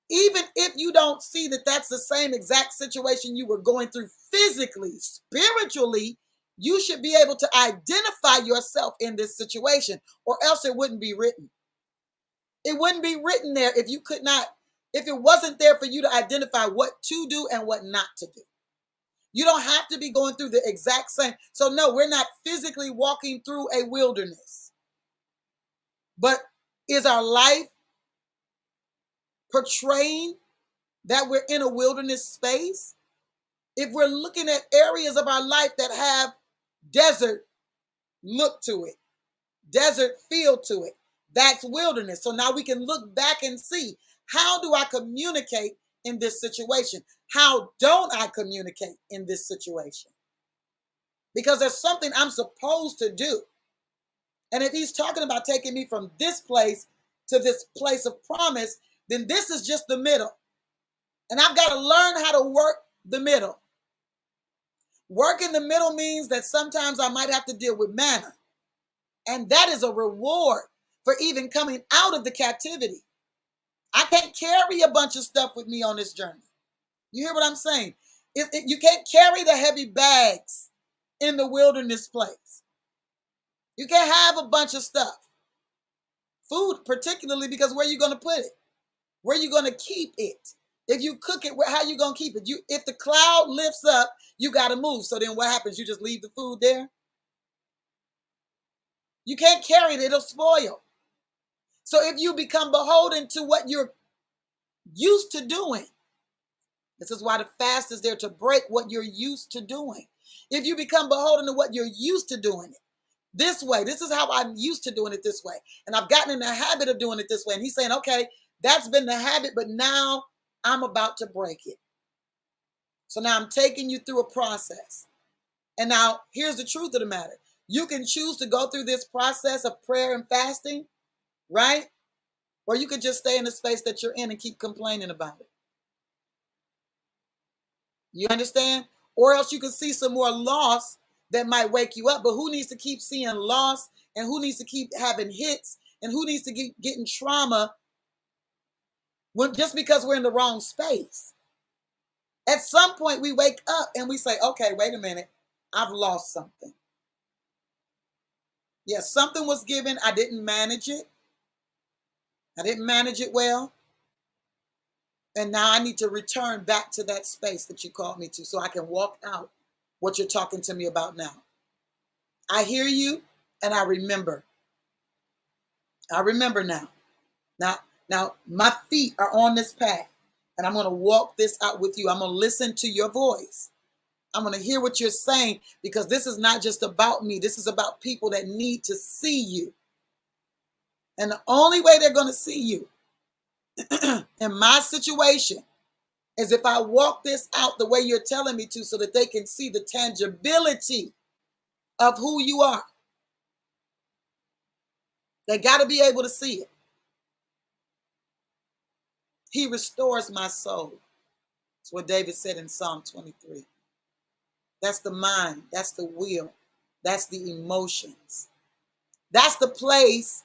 Even if you don't see that that's the same exact situation you were going through physically, spiritually, you should be able to identify yourself in this situation, or else it wouldn't be written. It wouldn't be written there if you could not, if it wasn't there for you to identify what to do and what not to do. You don't have to be going through the exact same. So no, we're not physically walking through a wilderness. But is our life portraying that we're in a wilderness space? If we're looking at areas of our life that have desert look to it, desert feel to it, that's wilderness. So now we can look back and see, how do I communicate in this situation? How don't I communicate in this situation? Because there's something I'm supposed to do. And if he's talking about taking me from this place to this place of promise, then this is just the middle. And I've got to learn how to work the middle. Work in the middle means that sometimes I might have to deal with manna. And that is a reward for even coming out of the captivity. I can't carry a bunch of stuff with me on this journey. You hear what I'm saying? You can't carry the heavy bags in the wilderness place. You can't have a bunch of stuff. Food, particularly, because where are you going to put it? Where are you going to keep it? If you cook it, how are you going to keep it? If the cloud lifts up, you got to move. So then what happens? You just leave the food there? You can't carry it. It'll spoil. So if you become beholden to what you're used to doing, this is why the fast is there, to break what you're used to doing. If you become beholden to what you're used to doing it this way, this is how I'm used to doing it this way, and I've gotten in the habit of doing it this way. And he's saying, okay, that's been the habit, but now I'm about to break it. So now I'm taking you through a process. And now here's the truth of the matter. You can choose to go through this process of prayer and fasting, right? Or you could just stay in the space that you're in and keep complaining about it. You understand? Or else you can see some more loss that might wake you up. But who needs to keep seeing loss, and who needs to keep having hits, and who needs to keep getting trauma just because we're in the wrong space? At some point we wake up and we say, okay, wait a minute, I've lost something. Yes, something was given. I didn't manage it. I didn't manage it well. And now I need to return back to that space that you called me to, so I can walk out what you're talking to me about now. I hear you, and I remember. I remember now. Now my feet are on this path, and I'm going to walk this out with you. I'm going to listen to your voice. I'm going to hear what you're saying, because this is not just about me. This is about people that need to see you. And the only way they're going to see you in my situation is if I walk this out the way you're telling me to, so that they can see the tangibility of who you are. They got to be able to see it. He restores my soul. That's what David said in Psalm 23. That's the mind. That's the will. That's the emotions. That's the place,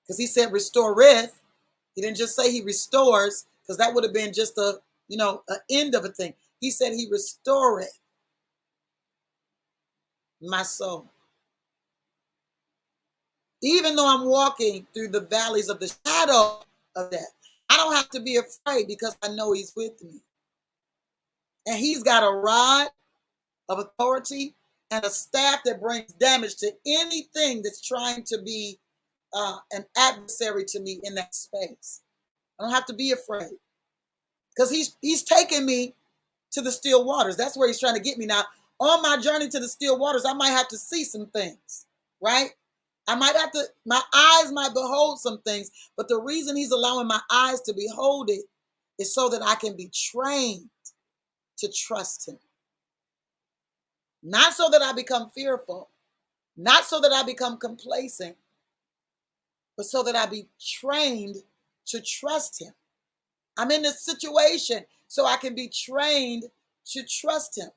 because he said restoreth. He didn't just say he restores, because that would have been just an end of a thing. He said he restoreth my soul. Even though I'm walking through the valleys of the shadow of death, I don't have to be afraid, because I know he's with me. And he's got a rod of authority and a staff that brings damage to anything that's trying to be an adversary to me in that space. I don't have to be afraid, because he's taking me to the still waters. That's where he's trying to get me. Now, on my journey to the still waters, I might have to see some things, right? My eyes might behold some things, but the reason he's allowing my eyes to behold it is so that I can be trained to trust him. Not so that I become fearful, not so that I become complacent, but so that I be trained to trust him. I'm in this situation so I can be trained to trust him.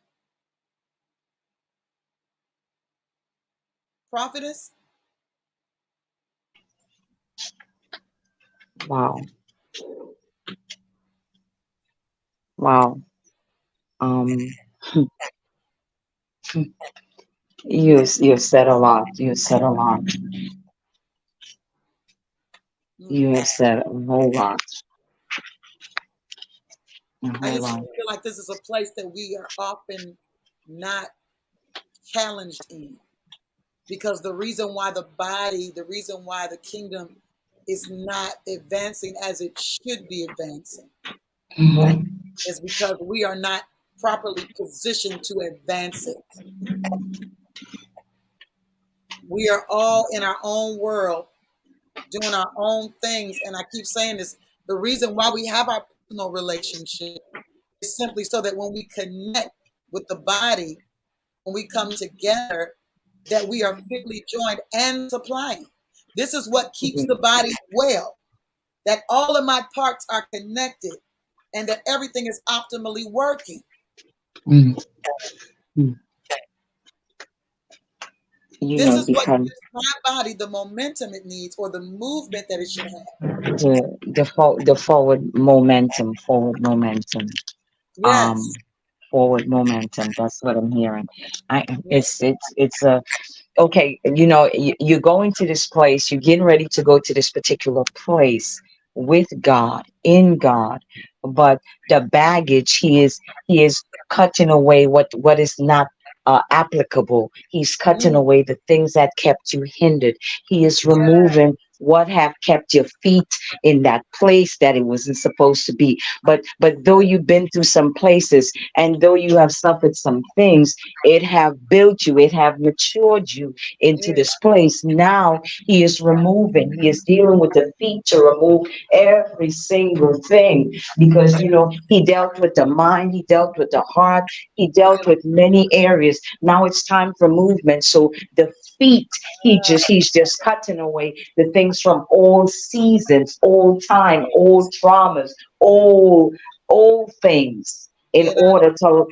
prophetess? Wow. Wow. Um, you said a lot. You said a lot. Mm. You have said a whole lot. A I whole just lot. feel like this is a place that we are often not challenged in, because the reason why the reason why the kingdom is not advancing as it should be advancing Mhm. is because we are not properly positioned to advance it. We are all in our own world doing our own things. And I keep saying this, the reason why we have our personal relationship is simply so that when we connect with the body, when we come together, that we are fitly joined and supplying. This is what keeps the body well, that all of my parts are connected and that everything is optimally working. Mhm. Mhm. This is what Because gives my body the momentum it needs or the movement that it should have. the forward momentum. Um, Yes. forward momentum. That's what I'm hearing. I Yes. it's a okay, you're going to this place, you're getting ready to go to this particular place with God, in God, but the baggage, he is cutting away what is not applicable. He's cutting Mm, away the things that kept you hindered. He is yeah. removing what have kept your feet in that place that it wasn't supposed to be. But though Yeah. you've been through some places and though you have suffered some things, it have built you, it have matured you into Yeah. this place. Now he is removing, he is dealing with the feet to remove every single thing, because he dealt with the mind, he dealt with the heart, he dealt with many areas. Now it's time for movement. So the feet, he's just cutting away the things from old seasons, old time, old traumas, old things, in Yeah. order to,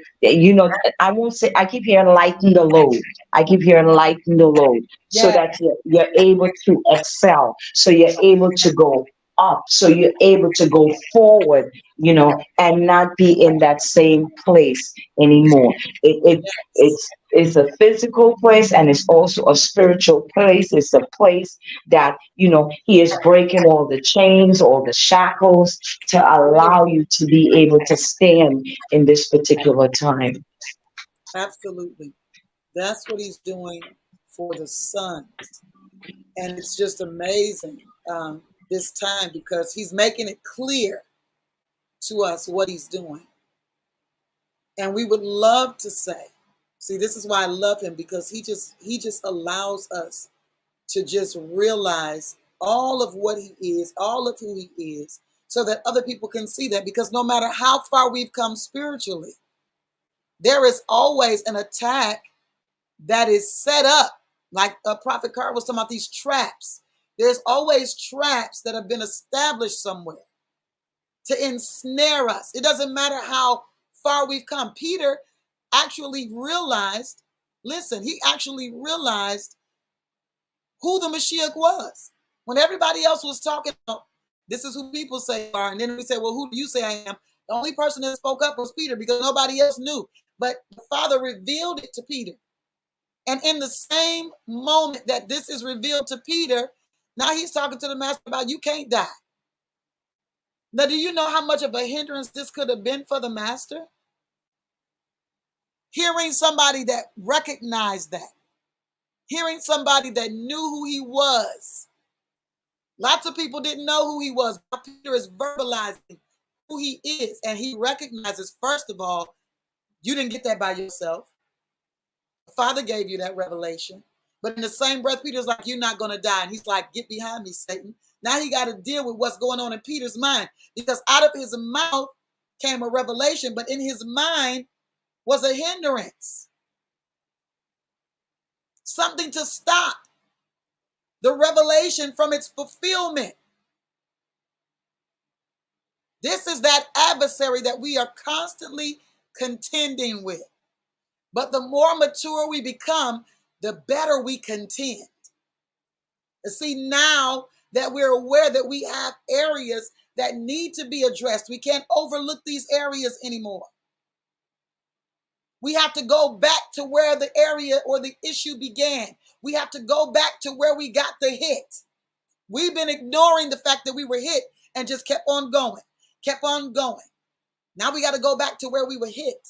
I won't say, I keep hearing lighten the load. I keep hearing lighten the load, so Yeah. that you're able to excel, so you're able to go up, so you're able to go forward, and not be in that same place anymore. It's a physical place and it's also a spiritual place. It's a place that, he is breaking all the chains, all the shackles to allow you to be able to stand in this particular time. Absolutely. That's what he's doing for the sons. And it's just amazing this time because he's making it clear to us what he's doing. And we would love to say, see, this is why I love him, because he just allows us to just realize all of what he is, all of who he is, so that other people can see that. Because no matter how far we've come spiritually, there is always an attack that is set up, like Prophet Carr was talking about these traps. There's always traps that have been established somewhere to ensnare us. It doesn't matter how far we've come. Peter actually realized, listen, he actually realized who the Mashiach was. When everybody else was talking about, this is who people say are, and then we say, well, who do you say I am? The only person that spoke up was Peter because nobody else knew. But the Father revealed it to Peter. And in the same moment that this is revealed to Peter, now he's talking to the master about you can't die. Now, do you know how much of a hindrance this could have been for the master? Hearing somebody that recognized that, hearing somebody that knew who he was. Lots of people didn't know who he was. But Peter is verbalizing who he is. And he recognizes, first of all, you didn't get that by yourself. The Father gave you that revelation. But in the same breath, Peter's like, you're not going to die. And he's like, get behind me, Satan. Now he got to deal with what's going on in Peter's mind. Because out of his mouth came a revelation, but in his mind was a hindrance. Something to stop the revelation from its fulfillment. This is that adversary that we are constantly contending with. But the more mature we become, the better we contend. And see, now that we're aware that we have areas that need to be addressed, we can't overlook these areas anymore. We have to go back to where the area or the issue began. We have to go back to where we got the hit. We've been ignoring the fact that we were hit and just kept on going, kept on going. Now we got to go back to where we were hit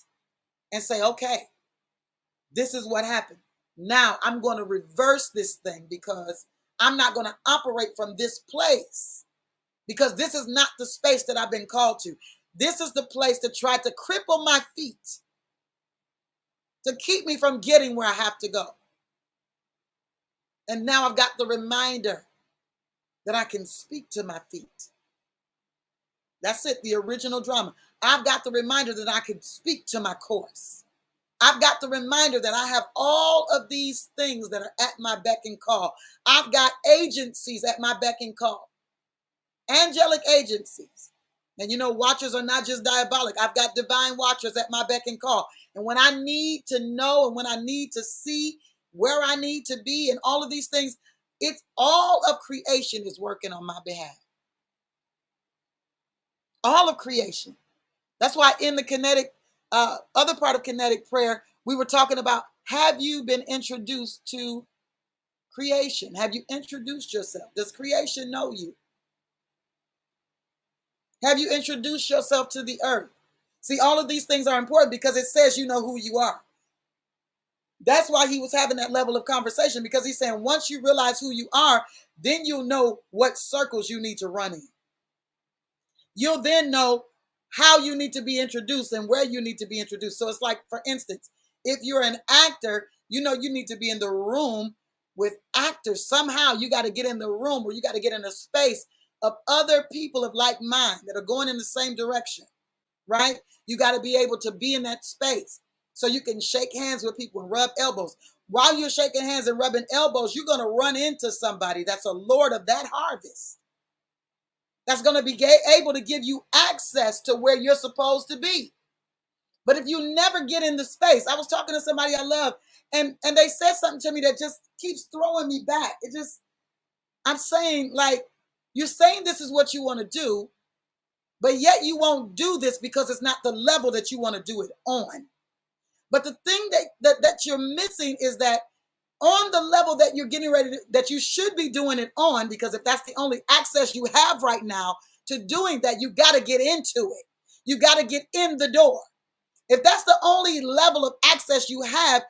and say, okay, this is what happened. Now I'm going to reverse this thing because I'm not going to operate from this place, because this is not the space that I've been called to. This is the place to try to cripple my feet, to keep me from getting where I have to go. And now I've got the reminder that I can speak to my feet. That's it, the original drama. I've got the reminder that I can speak to my course. I've got the reminder that I have all of these things that are at my beck and call. I've got agencies at my beck and call. Angelic agencies. And you know, watchers are not just diabolic. I've got divine watchers at my beck and call. And when I need to know and when I need to see where I need to be and all of these things, it's all of creation is working on my behalf. All of creation. That's why in the kinetic, other part of kinetic prayer, we were talking about, have you been introduced to creation? Have you introduced yourself? Does creation know you? Have you introduced yourself to the earth? See, all of these things are important because it says you know who you are. That's why he was having that level of conversation, because he's saying once you realize who you are, then you'll know what circles you need to run in. You'll then know how you need to be introduced and where you need to be introduced. So it's like, for instance, if you're an actor, you know you need to be in the room with actors. Somehow you got to get in the room, or you got to get in a space of other people of like mind that are going in the same direction, right? You got to be able to be in that space so you can shake hands with people and rub elbows. While you're shaking hands and rubbing elbows, you're going to run into somebody that's a Lord of that harvest, that's going to be able to give you access to where you're supposed to be. But if you never get in the space, I was talking to somebody I love, and they said something to me that just keeps throwing me back. It just, I'm saying, like, you're saying this is what you want to do, but yet you won't do this because it's not the level that you want to do it on. But the thing that you're missing is that on the level that you're getting ready to, that you should be doing it on, because if that's the only access you have right now to doing that, you got to get into it. You got to get in the door. If that's the only level of access you have,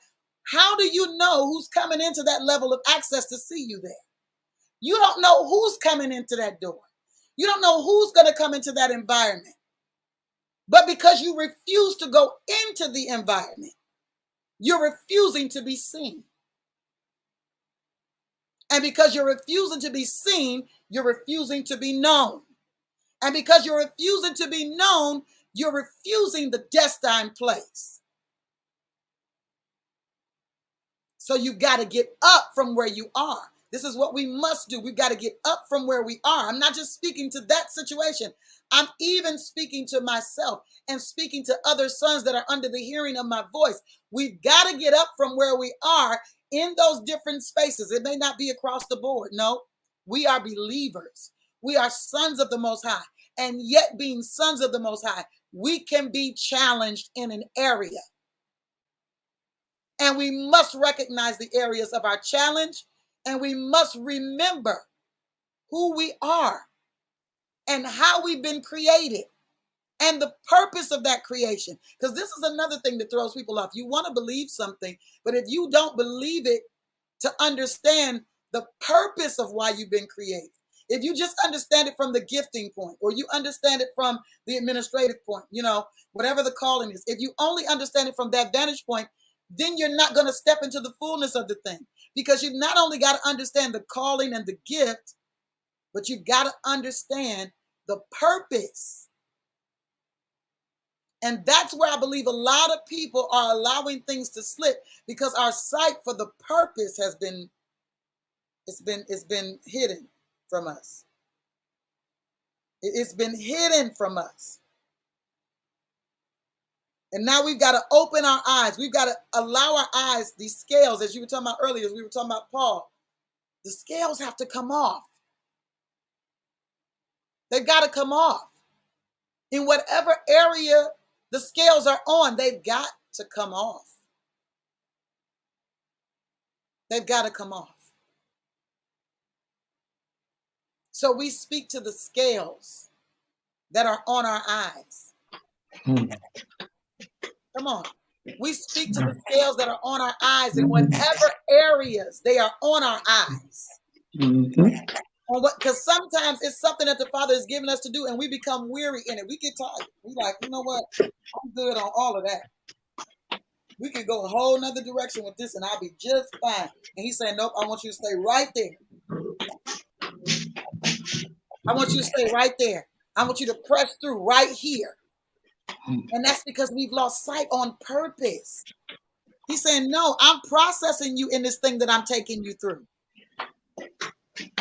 how do you know who's coming into that level of access to see you there? You don't know who's coming into that door. You don't know who's going to come into that environment. But because you refuse to go into the environment, you're refusing to be seen. And because you're refusing to be seen, you're refusing to be known. And because you're refusing to be known, you're refusing the destined place. So you've got to get up from where you are. This is what we must do. We've got to get up from where we are. I'm not just speaking to that situation. I'm even speaking to myself and speaking to other sons that are under the hearing of my voice. We've got to get up from where we are in those different spaces. It may not be across the board. No, we are believers. We are sons of the Most High. And yet, being sons of the Most High, we can be challenged in an area. And we must recognize the areas of our challenge, and we must remember who we are and how we've been created and the purpose of that creation. Because this is another thing that throws people off. You want to believe something, but if you don't believe it to understand the purpose of why you've been created, if you just understand it from the gifting point, or you understand it from the administrative point, you know, whatever the calling is, if you only understand it from that vantage point, then you're not going to step into the fullness of the thing, because you've not only got to understand the calling and the gift, but you've got to understand the purpose. And that's where I believe a lot of people are allowing things to slip, because our sight for the purpose has been, it's been hidden from us. It's been hidden from us. And now we've got to open our eyes. We've got to allow our eyes, these scales, as you were talking about earlier, as we were talking about Paul, the scales have to come off. They've got to come off. In whatever area the scales are on, they've got to come off. They've got to come off. So we speak to the scales that are on our eyes. Come on. We speak to the scales that are on our eyes in whatever areas they are on our eyes. Because sometimes it's something that the Father has given us to do and we become weary in it. We get tired. We like, you know what? I'm good on all of that. We could go a whole nother direction with this and I'll be just fine. And he's saying, nope, I want you to stay right there. I want you to stay right there. I want you to press through right here. And that's because we've lost sight on purpose. He's saying, no, I'm processing you in this thing that I'm taking you through.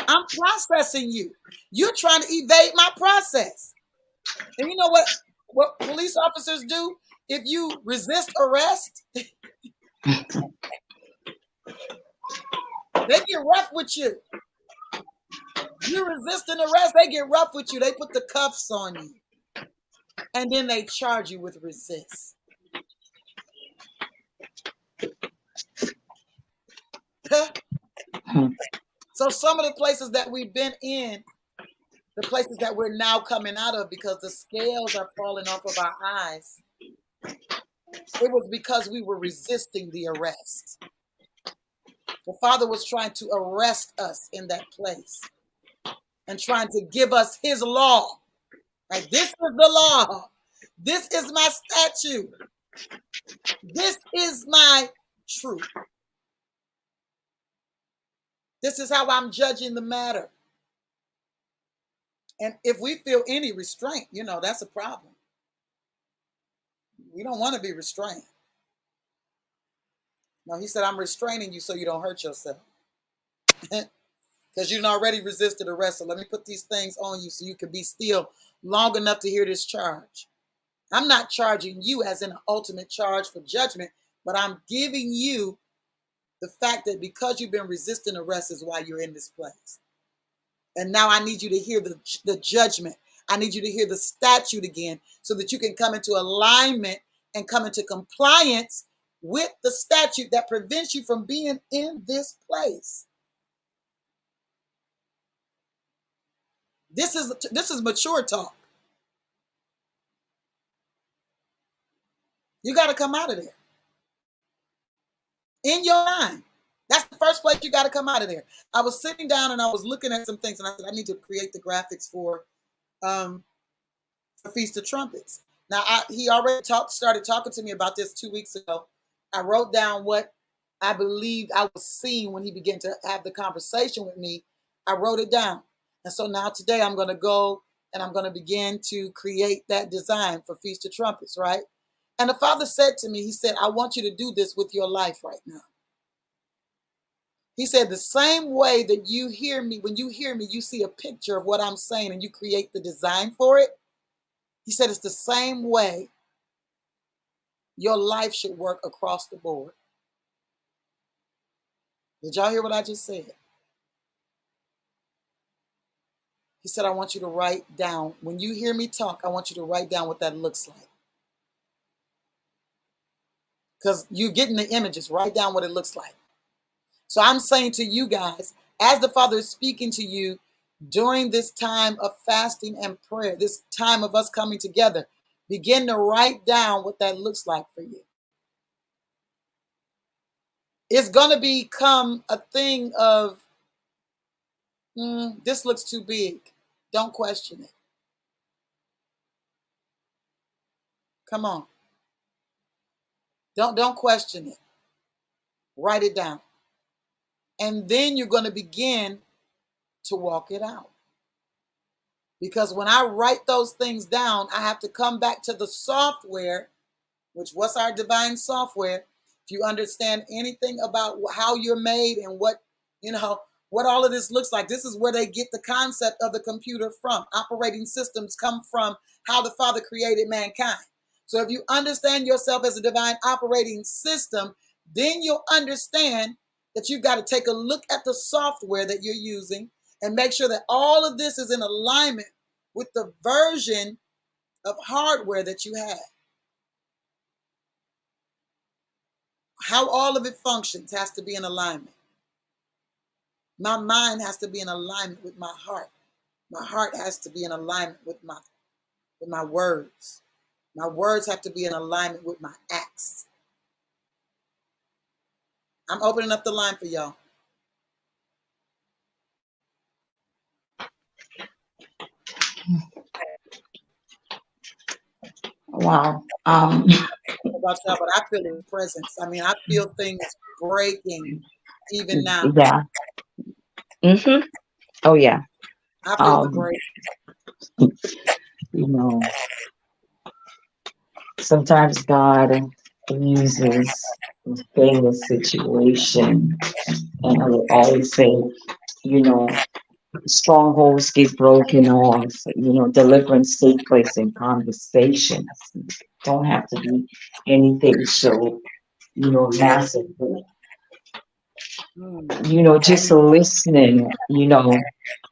I'm processing you. You're trying to evade my process. And you know what police officers do? If you resist arrest, they get rough with you. You resist an arrest, they get rough with you. They put the cuffs on you. And then they charge you with resist. So some of the places that we've been in, the places that we're now coming out of because the scales are falling off of our eyes, it was because we were resisting the arrest. The Father was trying to arrest us in that place and trying to give us his law. Like, this is the law. This is my statute. This is my truth. This is how I'm judging the matter. And if we feel any restraint, that's a problem. We don't want to be restrained. No, he said, I'm restraining you so you don't hurt yourself. Because you've already resisted arrest. So let me put these things on you so you can be still long enough to hear this charge. I'm not charging you as an ultimate charge for judgment, but I'm giving you the fact that because you've been resisting arrest is why you're in this place. And now I need you to hear the judgment. I need you to hear the statute again so that you can come into alignment and come into compliance with the statute that prevents you from being in this place. This is mature talk. You got to come out of there. In your mind. That's the first place you got to come out of there. I was sitting down and I was looking at some things and I said, I need to create the graphics for Feast of Trumpets. Now, he already started talking to me about this 2 weeks ago. I wrote down what I believed I was seeing when he began to have the conversation with me. I wrote it down. And so now today I'm going to go and I'm going to begin to create that design for Feast of Trumpets, right? And the Father said to me, he said, I want you to do this with your life right now. He said, the same way that you hear me, when you hear me, you see a picture of what I'm saying and you create the design for it. He said, it's the same way your life should work across the board. Did y'all hear what I just said? He said, I want you to write down, when you hear me talk, I want you to write down what that looks like. Because you're getting the images, write down what it looks like. So I'm saying to you guys, as the Father is speaking to you during this time of fasting and prayer, this time of us coming together, begin to write down what that looks like for you. It's going to become a thing of, this looks too big. Don't question it. Come on. Don't question it. Write it down. And then you're going to begin to walk it out. Because when I write those things down, I have to come back to the software, which what's our divine software? If you understand anything about how you're made and what all of this looks like, this is where they get the concept of the computer from. Operating systems come from how the Father created mankind. So if you understand yourself as a divine operating system, then you'll understand that you've got to take a look at the software that you're using and make sure that all of this is in alignment with the version of hardware that you have. How all of it functions has to be in alignment. My mind has to be in alignment with my heart. My heart has to be in alignment with my words. My words have to be in alignment with my acts. I'm opening up the line for y'all. Wow. About y'all, but I feel his presence. I mean, I feel things breaking even now. Yeah. Mm-hmm. Oh yeah. I feel the break. You know, sometimes God uses a famous situation, and I will always say, you know, strongholds get broken off. You know, deliverance take place in conversations. Don't have to be anything so, you know, massive. You know, just listening, you know,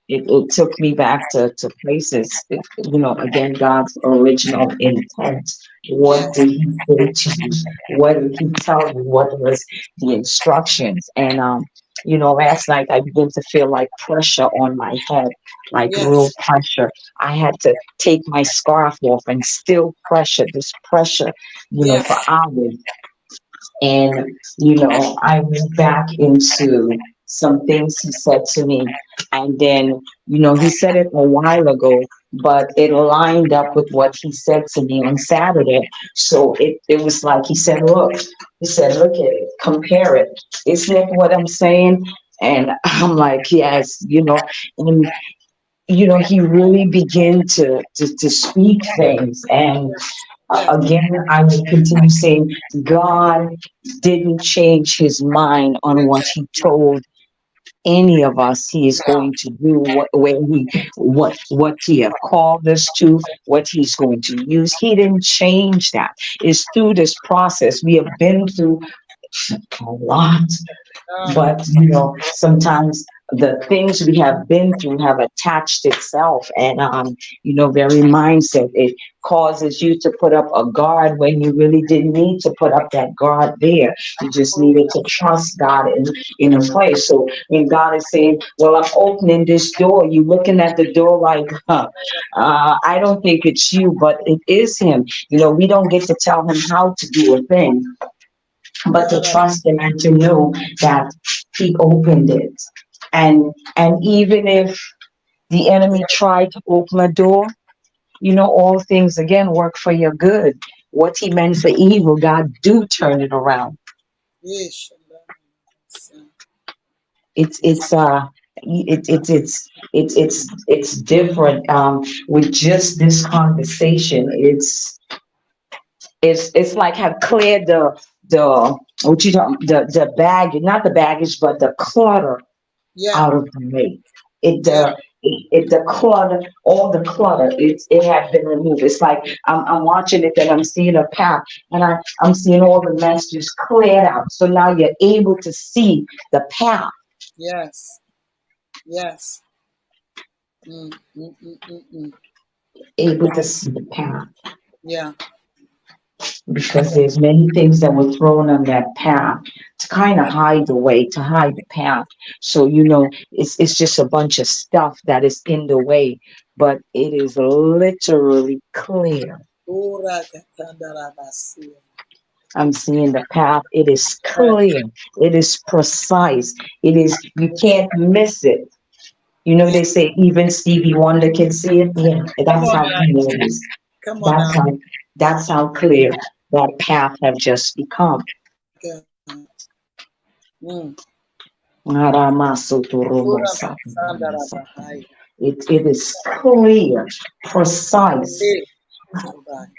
it took me back to places, you know, again, God's original intent. Yes, What did he say to you? What did he tell you? What was the instructions? And, you know, last night I began to feel like pressure on my head, like real yes, pressure. I had to take my scarf off and still pressure, this pressure, you know, for yes, hours. And, you know, I went back into some things he said to me. And then, you know, he said it a while ago, but it lined up with what he said to me on Saturday. So it was like he said, look at it, compare it. Isn't it what I'm saying? And I'm like, yes, you know, and you know, he really began to speak things. And yes, again, I will continue saying, God didn't change his mind on what he told any of us he is going to do, what he have called us to, what he's going to use. He didn't change that. It's through this process we have been through a lot. But you know, sometimes the things we have been through have attached itself, and you know, very mindset, it causes you to put up a guard when you really didn't need to put up that guard there. You just needed to trust God in a place. So when God is saying, well, I'm opening this door, you looking at the door like, I don't think it's you, but it is him. You know, we don't get to tell him how to do a thing, but to trust him and to know that he opened it. And even if the enemy tried to open a door, you know, all things again work for your good. What he meant for evil, God do turn it around. yes. It's it's different. With just this conversation, it's like have cleared the what you talking, the baggage, not the baggage, but the clutter Yeah, out of the way. It yeah, the clutter, all the clutter, it had been removed. It's like I'm watching it and I'm seeing a path, and I'm seeing all the mess just cleared out. So now you're able to see the path, yes, yes. Mm, mm, mm, mm, mm. able to see the path. Yeah, Because there's many things that were thrown on that path to kind of hide the way, to hide the path. So you know, it's just a bunch of stuff that is in the way, but it is literally clear. Ura katandarabasi. I'm seeing the path. It is Yes. clear. It is precise. It is, you can't miss it. You know, Yeah. they say even Stevie Wonder can see it. Yeah, Come that's on how now. clear it is. Come on That's now. how that's how clear that path have just become. My God. Mm. Ura katandarabahai. It is clear, precise. Eh, everybody.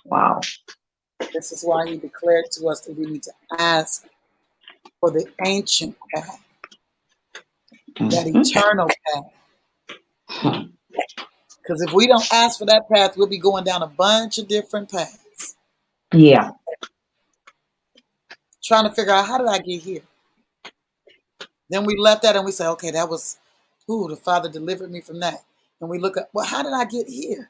Wow. This is why he declared to us that we need to ask for the ancient path, that Mhm. eternal path. Because if we don't ask for that path, we'll be going down a bunch of different paths. Yeah. Trying to figure out, how did I get here? Then we left that and we say, okay, that was, the Father delivered me from that. And we look at, well, how did I get here?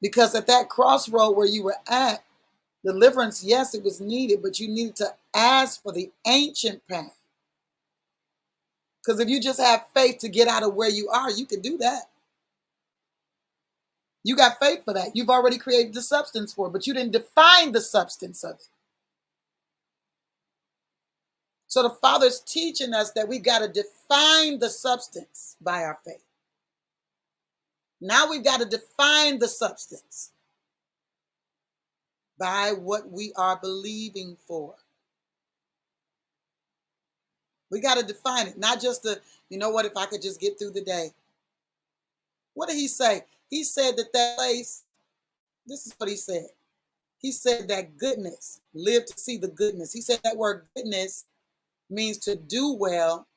Because at that crossroad where you were at, deliverance, yes, it was needed, but you needed to ask for the ancient path. Because if you just have faith to get out of where you are, you can do that. You got faith for that. You've already created the substance for it, but you didn't define the substance of it. So the Father's teaching us that we got to define the substance by our faith. Now we've got to define the substance by what we are believing for. We got to define it, not just the, you know what, if I could just get through the day. What did he say? He said that place, this is what he said. He said that goodness, live to see the goodness. He said that word goodness means to do well,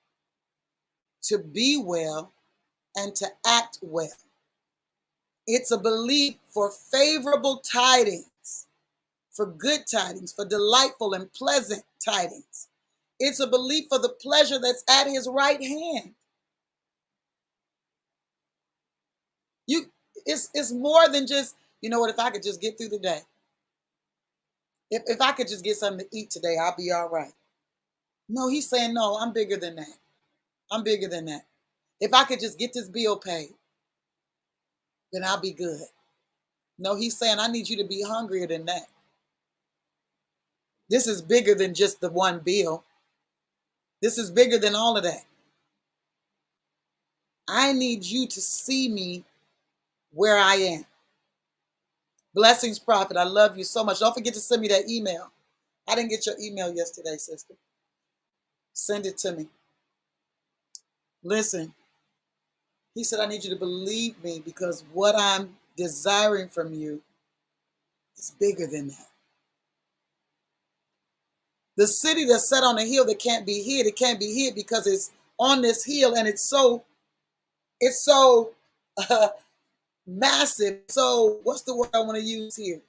to be well, and to act well. It's a belief for favorable tidings, for good tidings, for delightful and pleasant tidings. It's a belief for the pleasure that's at his right hand. It's more than just, you know what, if I could just get through the day. If I could just get something to eat today, I'll be all right. No, he's saying, no, I'm bigger than that. I'm bigger than that. If I could just get this bill paid, then I'll be good. No, he's saying, I need you to be hungrier than that. This is bigger than just the one bill. This is bigger than all of that. I need you to see me where I am. Blessings, Prophet. I love you so much. Don't forget to send me that email. I didn't get your email yesterday, sister. Send it to me. Listen, he said, I need you to believe me because what I'm desiring from you is bigger than that. The city that's set on a hill that can't be hid, it can't be hid because it's on this hill and it's so massive. So what's the word I want to use here?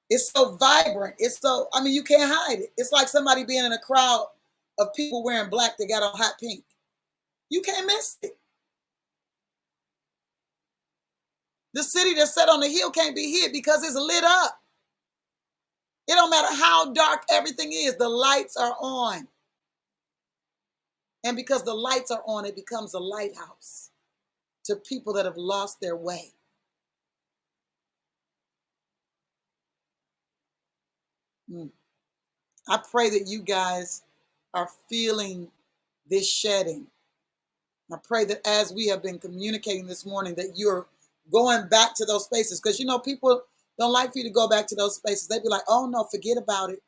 It's so vibrant. It's so, I mean, you can't hide it. It's like somebody being in a crowd of people wearing black that got on hot pink. You can't miss it. The city that's set on the hill can't be hid because it's lit up. It don't matter how dark everything is, the lights are on. And because the lights are on, it becomes a lighthouse to people that have lost their way. I pray that you guys are feeling this shedding. I pray that as we have been communicating this morning, that you're going back to those spaces. Because, you know, people don't like for you to go back to those spaces. They'd be like, oh, no, forget about it.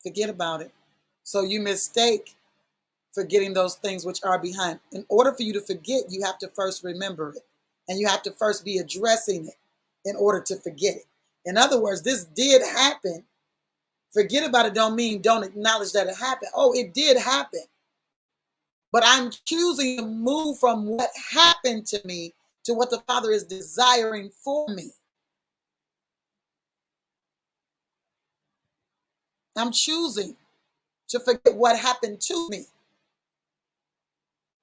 Forget about it. So you mistake forgetting those things which are behind. In order for you to forget, you have to first remember it. And you have to first be addressing it in order to forget it. In other words, this did happen. Forget about it don't mean don't acknowledge that it happened. Oh, it did happen. But I'm choosing to move from what happened to me to what the Father is desiring for me. I'm choosing to forget what happened to me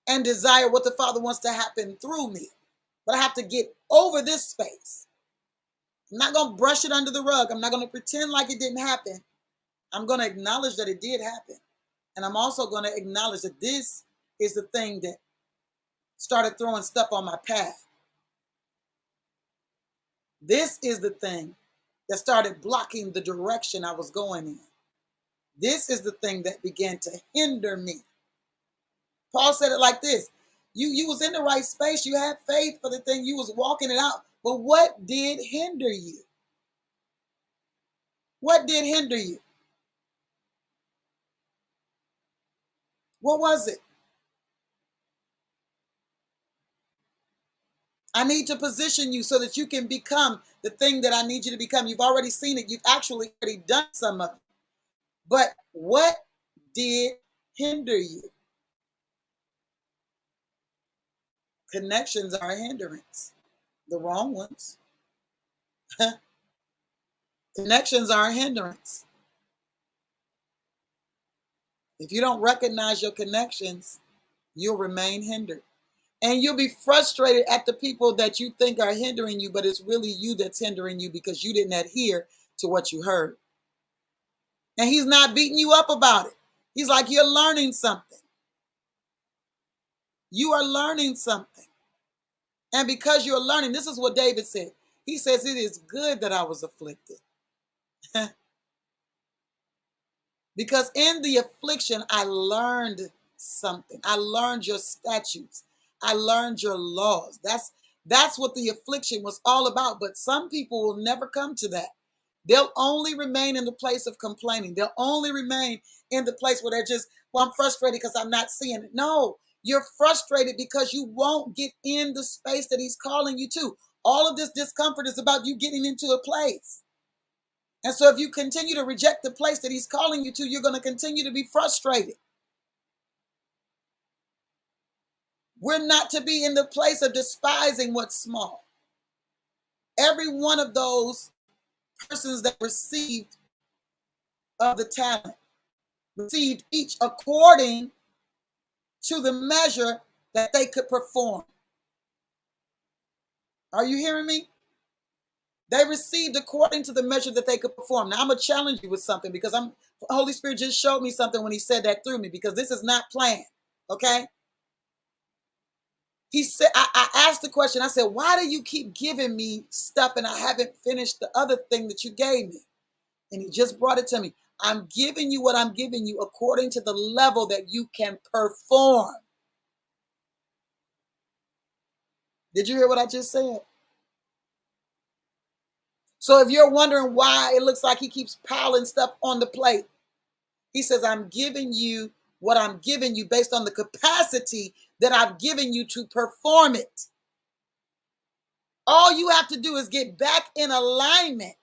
and desire what the Father wants to happen through me. But I have to get over this space. I'm not going to brush it under the rug. I'm not going to pretend like it didn't happen. I'm going to acknowledge that it did happen. And I'm also going to acknowledge that this is the thing that started throwing stuff on my path. This is the thing that started blocking the direction I was going in. This is the thing that began to hinder me. Paul said it like this. You was in the right space. You had faith for the thing. You was walking it out. But what did hinder you? What did hinder you? What was it? I need to position you so that you can become the thing that I need you to become. You've already seen it. You've actually already done some of it. But what did hinder you? Connections are a hindrance. The wrong ones. Connections are a hindrance. If you don't recognize your connections, you'll remain hindered. And you'll be frustrated at the people that you think are hindering you, but it's really you that's hindering you because you didn't adhere to what you heard. And he's not beating you up about it. He's like, you're learning something. You are learning something. And because you're learning, this is what David said. He says, it is good that I was afflicted. Because in the affliction, I learned something. I learned your statutes. I learned your laws. That's what the affliction was all about. But some people will never come to that. They'll only remain in the place of complaining. They'll only remain in the place where they're just, well, I'm frustrated because I'm not seeing it. No, you're frustrated because you won't get in the space that he's calling you to. All of this discomfort is about you getting into a place. And so if you continue to reject the place that he's calling you to, you're going to continue to be frustrated. We're not to be in the place of despising what's small. Every one of those persons that received of the talent received each according to the measure that they could perform. Are you hearing me? They received according to the measure that they could perform. Now I'm going to challenge you with something because Holy Spirit just showed me something when he said that through me, because this is not planned. Okay? He said, I asked the question, I said, why do you keep giving me stuff and I haven't finished the other thing that you gave me? And he just brought it to me. I'm giving you what I'm giving you according to the level that you can perform. Did you hear what I just said? So if you're wondering why it looks like he keeps piling stuff on the plate, he says, I'm giving you what I'm giving you based on the capacity that I've given you to perform it. All you have to do is get back in alignment.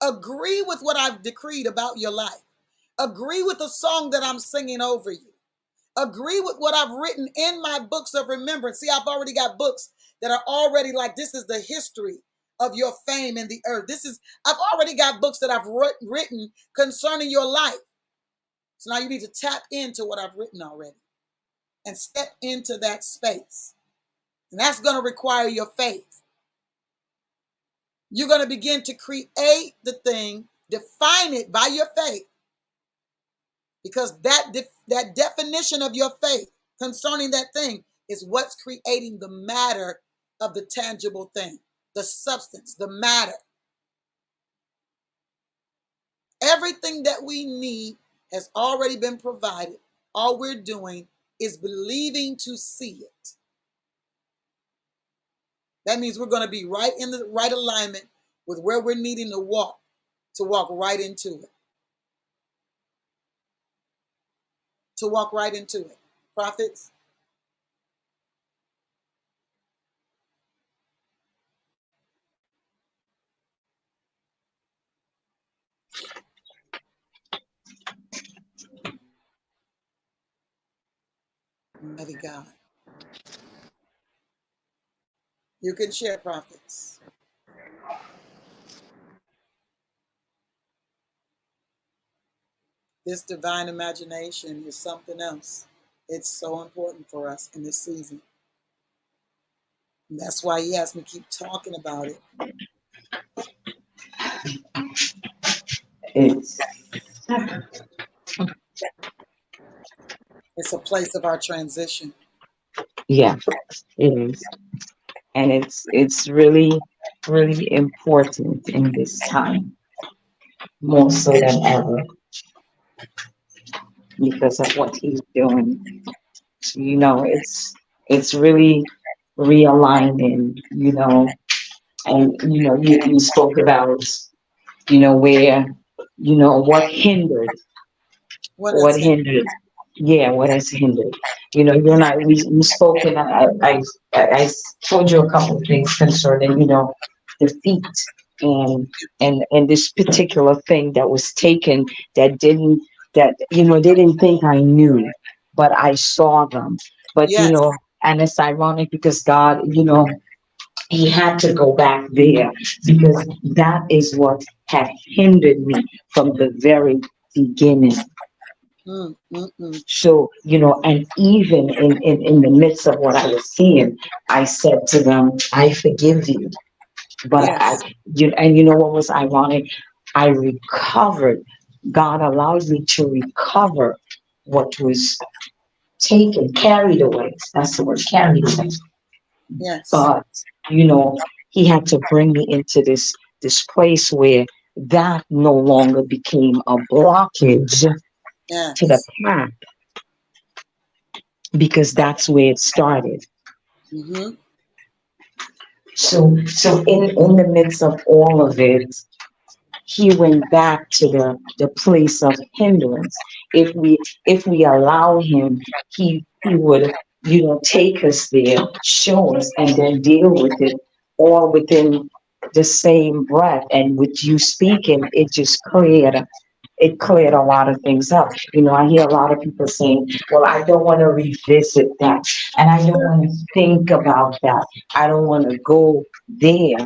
Agree with what I've decreed about your life. Agree with the song that I'm singing over you. Agree with what I've written in my books of remembrance. See, I've already got books that are already like, this is the history of your fame in the earth. I've already got books that I've written concerning your life. So now you need to tap into what I've written already and step into that space. And that's going to require your faith. You're going to begin to create the thing, define it by your faith. Because that definition of your faith concerning that thing is what's creating the matter of the tangible thing, the substance, the matter. Everything that we need has already been provided. All we're doing is believing to see it. That means we're going to be right in the right alignment with where we're needing to walk right into it. To walk right into it. Prophets? Mighty God. You can share, prophets. This divine imagination is something else. It's so important for us in this season. And that's why he has me keep talking about it. It's a place of our transition. Yeah, it is. And it's really, really important in this time, more so than ever, because of what he's doing. It's really realigning, and you spoke about, where, what hindered What what has him? hindered yeah, what has hindered. You and we spoke, and I told you a couple of things concerning, defeat, and this particular thing that was taken, that didn't that they didn't think I knew, but I saw them. But Yes. And it's ironic because God, he had to go back there because that is what had hindered me from the very beginning. Mm, mm, mm. So, and even in the midst of what I was seeing, I said to them, I forgive you. But Yes. and you know what was ironic? I recovered. God allowed me to recover what was taken, carried away. That's the word, carried away. Yes. But, he had to bring me into this place where that no longer became a blockage to the Yes. path because that's where it started. Mm-hmm. So in the midst of all of it, he went back to the place of hindrance. If we allow him, he would, take us there, show us, and then deal with it all within the same breath. And with you speaking, it cleared a lot of things up. I hear a lot of people saying, well, I don't want to revisit that. And I don't want to think about that. I don't want to go there.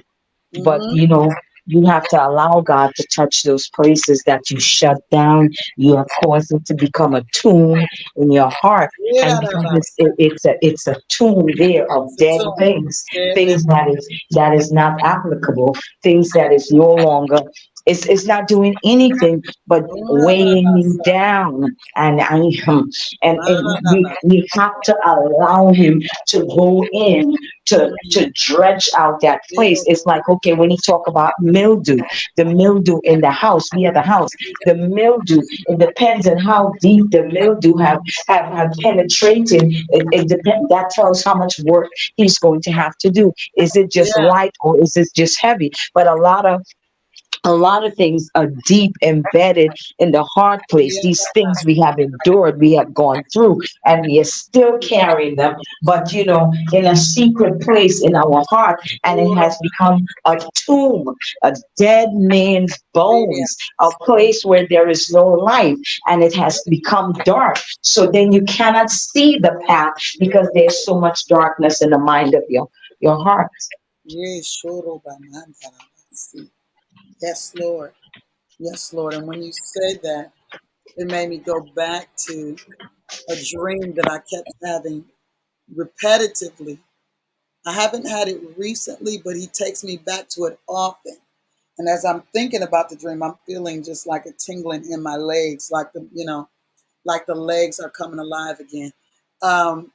But Mm-hmm. you have to allow God to touch those places that you shut down. You have caused it to become a tomb in your heart, Yeah, and that because about it's a tomb there of it's a dead tomb. things, Dead things memory. that is not applicable, things that is no longer. It's not doing anything but Oh, that weighing about you down, and and we that we have to allow Him to go in to dredge out that place. It's like, okay, when he talk about mildew, the mildew in the house, we have the house, the mildew, it depends on how deep the mildew have penetrated. It depends. That tells how much work he's going to have to do. Is it just Yeah. light or is it just heavy? But a lot of things are deep embedded in the hard place. Yeah. These things we have endured, we have gone through, and we are still carrying them, but in a secret place in our heart, and it has become a tomb, a dead man's Yeah. bones, a place where there is no life, and it has become dark. So then you cannot see the path because there's so much darkness in the mind of your heart. Yeah. Shoro banana. See. Yes, Lord. Yes, Lord. And when you said that, it made me go back to a dream that I kept having repetitively. I haven't had it recently, but he takes me back to it often. And as I'm thinking about the dream, I'm feeling just like a tingling in my legs, like the legs are coming alive again. Um,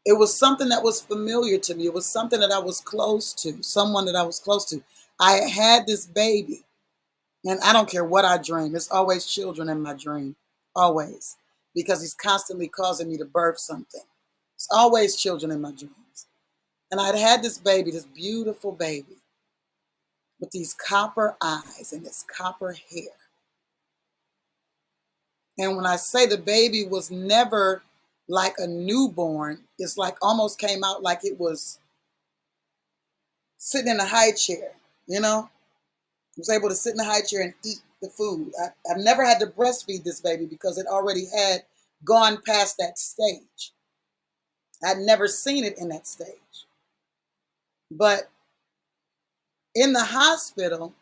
it was something that was familiar to me. It was something that I was close to, someone that I was close to. I had this baby, and I don't care what I dream. It's always children in my dream, always, because he's constantly causing me to birth something. It's always children in my dreams. And I'd had this baby, this beautiful baby, with these copper eyes and this copper hair. And when I say the baby was never like a newborn, it's like almost came out like it was sitting in a high chair, you know? I was able to sit in a high chair and eat the food. I've never had to breastfeed this baby because it already had gone past that stage. I'd never seen it in that stage. But in the hospital,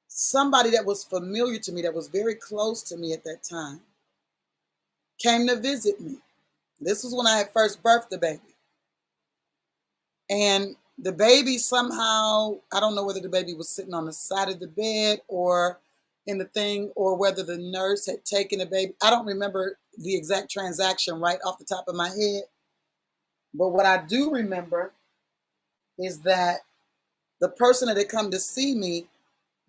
somebody that was familiar to me, that was very close to me at that time, came to visit me. This was when I had first birthed the baby. And the baby somehow, I don't know whether the baby was sitting on the side of the bed or in the thing, or whether the nurse had taken the baby. I don't remember the exact transaction right off the top of my head. But what I do remember is that the person that had come to see me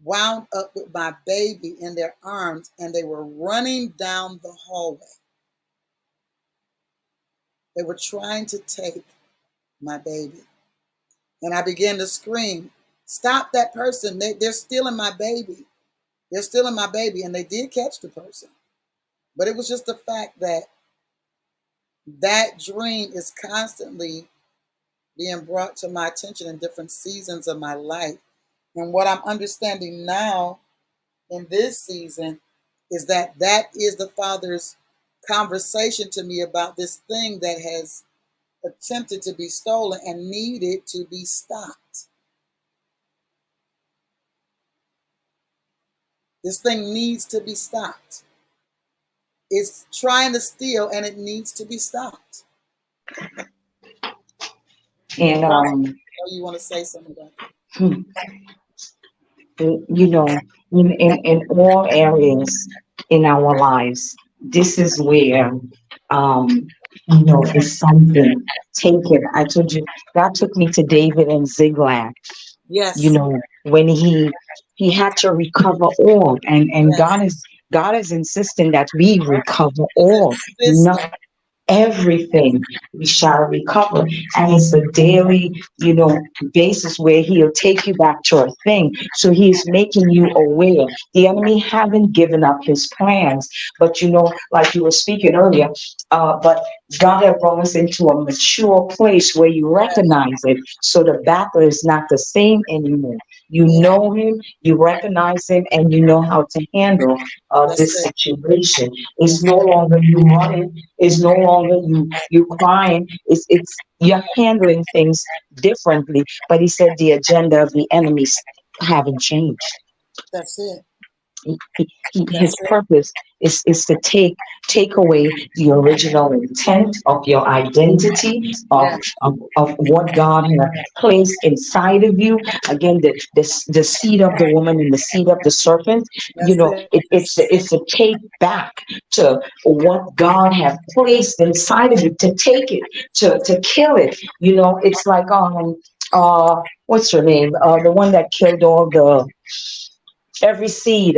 wound up with my baby in their arms, and they were running down the hallway. They were trying to take my baby. And I began to scream, "Stop that person. They're stealing my baby. They're stealing my baby." And they did catch the person. But it was just the fact that that dream is constantly being brought to my attention in different seasons of my life. And what I'm understanding now in this season is that that is the Father's conversation to me about this thing that has attempted to be stolen and needed to be stopped. This thing needs to be stopped. It's trying to steal and it needs to be stopped. And Right? Oh, you want to say something about that? hmm, you know, in all areas in our lives, this is where, it's something taken. I told you, God took me to David and Ziklag, Yes. when he had to recover all, and Yes. God is insisting that we recover He's all, not insistent. everything we shall recover. And it's a daily, basis where he'll take you back to a thing. So he's making you aware. The enemy haven't given up his plans, but like you were speaking earlier, but God has brought us into a mature place where you recognize it. So the battle is not the same anymore. You Yeah, know him, you recognize him, and you know how to handle that's this it. situation. It's That's no it. longer you running. It's no longer you crying. It's you're handling things differently. But he said the agenda of the enemies haven't changed. That's it. His That's it. purpose is to take away the original intent of your identity, Yeah, of what God has placed inside of you. Again, the seed of the woman and the seed of the serpent. that's it. It's a take back to what God has placed inside of you, to take it, to kill it. It's like what's her name? The one that killed all the every seed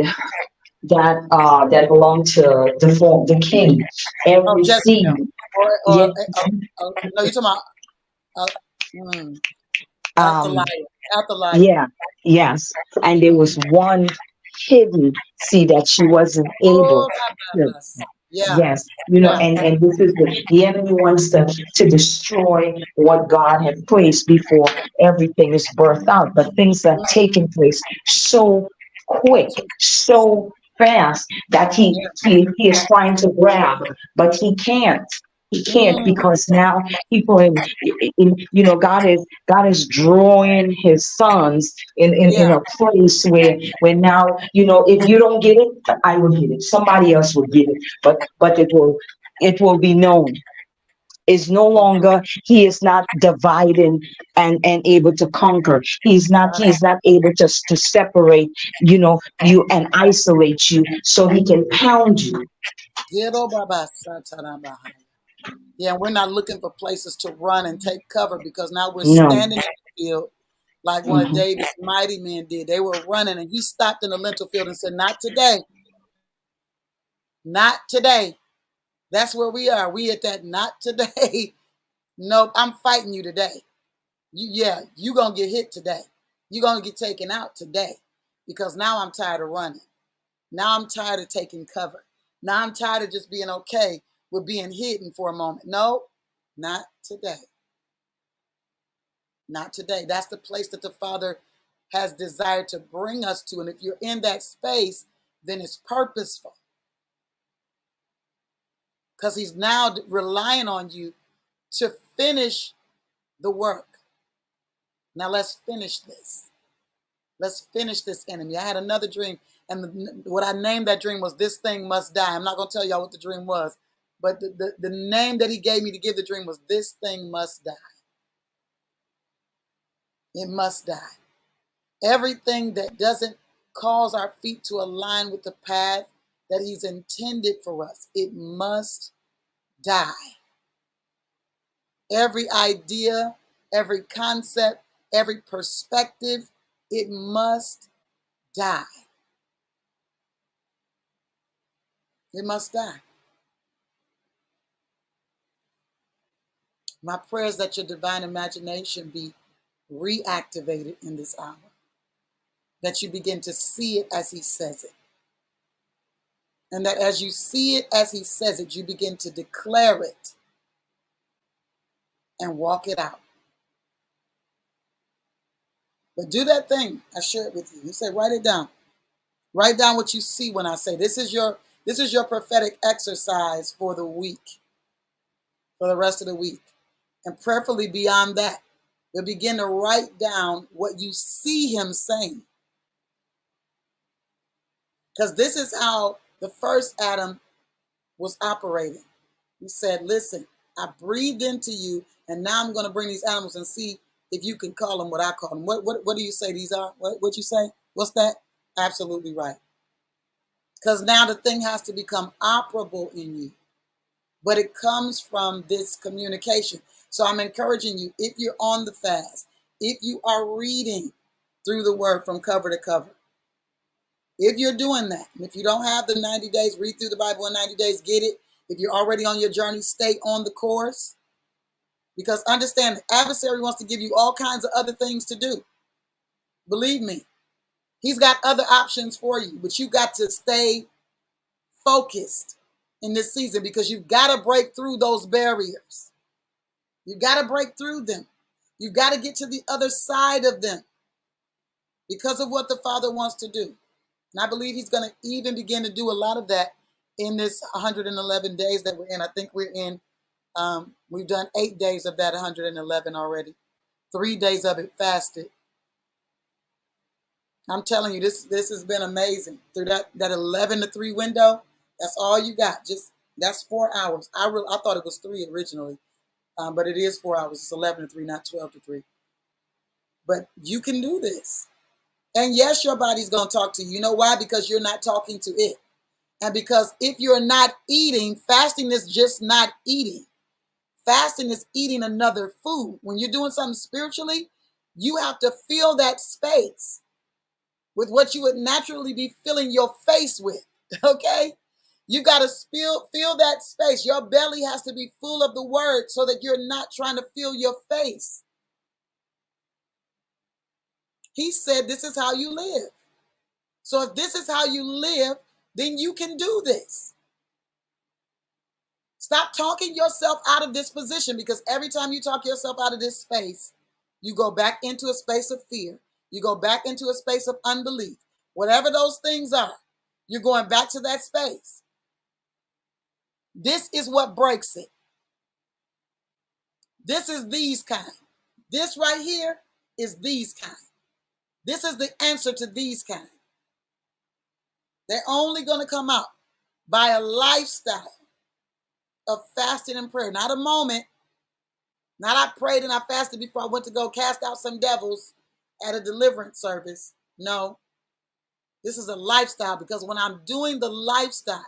that belonged to the king. Oh, Every Jezebel. seed, Or yeah, no, you're talking about uh, mm, um, Athaliah. yeah, yes. And there was one hidden seed that she wasn't able Oh, to. Rababas. Yeah, Yes, yeah, and this is the enemy wants to destroy what God had placed before everything is birthed out. But things are taking place so quick, so fast that yeah. he is trying to grab, but he can't. He can't Mm, because now people God is drawing his sons in yeah, a place where now if you don't get it, I will get it. Somebody else will get it, but it will be known. Is no longer he is not dividing and able to conquer. He's not able to separate you and isolate you so he can pound you. Ghetto Baba Satanabahaya. Yeah, we're not looking for places to run and take cover because now we're No. standing in the field like one of Mhm. David's mighty men did. They were running and he stopped in the lentil field and said, "Not today, not today." That's where we are. We at that not today. Nope, I'm fighting you today. You gonna get hit today. You gonna get taken out today. Because now I'm tired of running. Now I'm tired of taking cover. Now I'm tired of just being okay with being hidden for a moment. No, not today. Not today. That's the place that the Father has desired to bring us to. And if you're in that space, then it's purposeful. Because he's now relying on you to finish the work. Now let's finish this. Let's finish this enemy. I had another dream, and what I named that dream was "This Thing Must Die." I'm not going to tell y'all what the dream was, but the name that he gave me to give the dream was "This Thing Must Die." It must die. Everything that doesn't cause our feet to align with the path that he's intended for us, it must die. Every idea, every concept, every perspective, it must die. It must die. My prayer is that your divine imagination be reactivated in this hour, that you begin to see it as he says it, and that as you see it as he says it, you begin to declare it and walk it out. But do that thing I shared with you. He said, write it down. Write down what you see when I say this is This is your prophetic exercise for the week, for the rest of the week. And prayerfully beyond that, you'll begin to write down what you see him saying. Because this is how the first Adam was operating. He said, listen, I breathed into you, and now I'm going to bring these animals and see if you can call them what I call them. What do you say these are? What you say? What's that? Absolutely right. Because now the thing has to become operable in you. But it comes from this communication. So I'm encouraging you, if you're on the fast, if you are reading through the word from cover to cover, if you're doing that, and if you don't have the 90 days, read through the Bible in 90 days, get it. If you're already on your journey, stay on the course. Because understand, the adversary wants to give you all kinds of other things to do. Believe me, he's got other options for you, but you got to stay focused in this season because you've got to break through those barriers. You've got to break through them. You've got to get to the other side of them because of what the Father wants to do. And I believe he's going to even begin to do a lot of that in this 111 days that we're in. I think we're in, we've done 8 days of that 111 already. 3 days of it fasted. I'm telling you, this has been amazing. Through that 11 to 3 window, that's all you got. That's 4 hours. I thought it was 3 originally, but it is 4 hours. It's 11 to 3, not 12 to 3. But you can do this. And yes, your body's going to talk to you. You know why? Because you're not talking to it. And because if you're not eating, fasting is just not eating. Fasting is eating another food. When you're doing something spiritually, you have to fill that space with what you would naturally be filling your face with. Okay? You got to fill that space. Your belly has to be full of the word so that you're not trying to fill your face. He said, this is how you live. So if this is how you live, then you can do this. Stop talking yourself out of this position, because every time you talk yourself out of this space, you go back into a space of fear. You go back into a space of unbelief. Whatever those things are, you're going back to that space. This is what breaks it. This is these kind. This right here is these kind. This is the answer to these kind. They're only going to come out by a lifestyle of fasting and prayer. Not a moment. Not I prayed and I fasted before I went to go cast out some devils at a deliverance service. No. This is a lifestyle, because when I'm doing the lifestyle,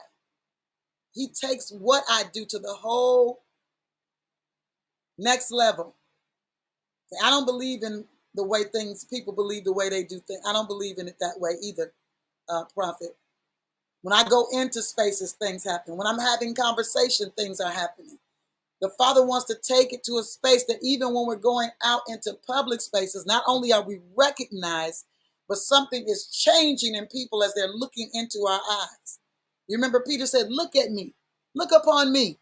he takes what I do to the whole next level. I don't believe in the way people believe the way they do things. I don't believe in it that way either, prophet. When I go into spaces, things happen. When I'm having conversation, things are happening. The Father wants to take it to a space that even when we're going out into public spaces, not only are we recognized, but something is changing in people as they're looking into our eyes. You remember Peter said, look at me, look upon me.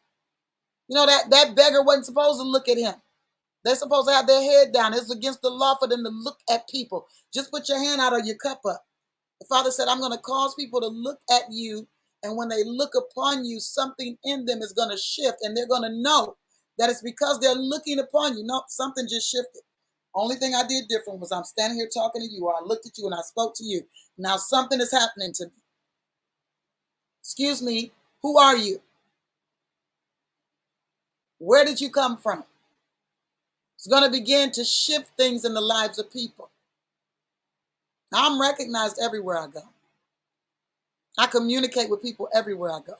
You know, that beggar wasn't supposed to look at him. They're supposed to have their head down. It's against the law for them to look at people. Just put your hand out or your cup up. The Father said, I'm going to cause people to look at you. And when they look upon you, something in them is going to shift. And they're going to know that it's because they're looking upon you. No, something just shifted. Only thing I did different was I'm standing here talking to you, or I looked at you and I spoke to you. Now something is happening to me. Excuse me, who are you? Where did you come from? It's going to begin to shift things in the lives of people. I'm recognized everywhere I go. I communicate with people everywhere I go.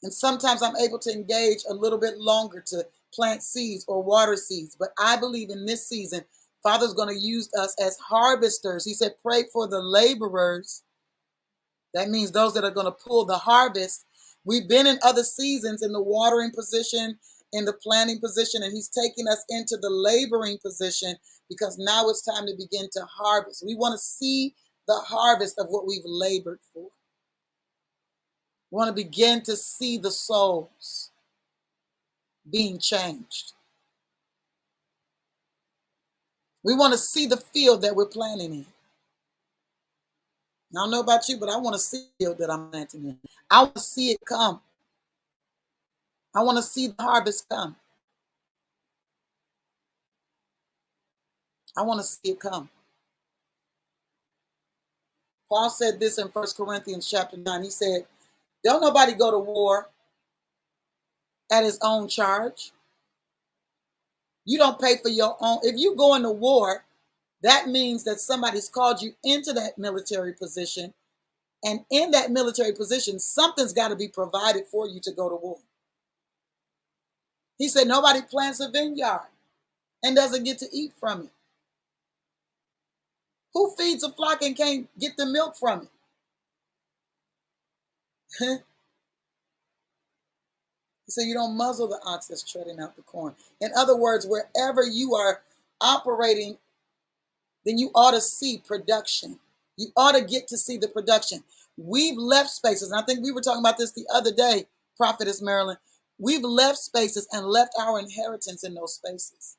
And sometimes I'm able to engage a little bit longer to plant seeds or water seeds. But I believe in this season, Father's going to use us as harvesters. He said, pray for the laborers. That means those that are going to pull the harvest. We've been in other seasons in the watering position, in the planting position, and he's taking us into the laboring position, because now it's time to begin to harvest. We want to see the harvest of what we've labored for. We want to begin to see the souls being changed. We want to see the field that we're planting in. I don't know about you, but I want to see the field that I'm planting in. I want to see it come. I want to see the harvest come. I want to see it come. Paul said this in 1 Corinthians chapter 9. He said, don't nobody go to war at his own charge. You don't pay for your own. If you go into war, that means that somebody's called you into that military position. And in that military position, something's got to be provided for you to go to war. He said nobody plants a vineyard and doesn't get to eat from it. Who feeds a flock and can't get the milk from it? So you don't muzzle the ox that's treading out the corn. In other words, wherever you are operating, then you ought to see production. You ought to get to see the production. We've left spaces, and I think we were talking about this the other day, Prophetess Marilyn. We've left spaces and left our inheritance in those spaces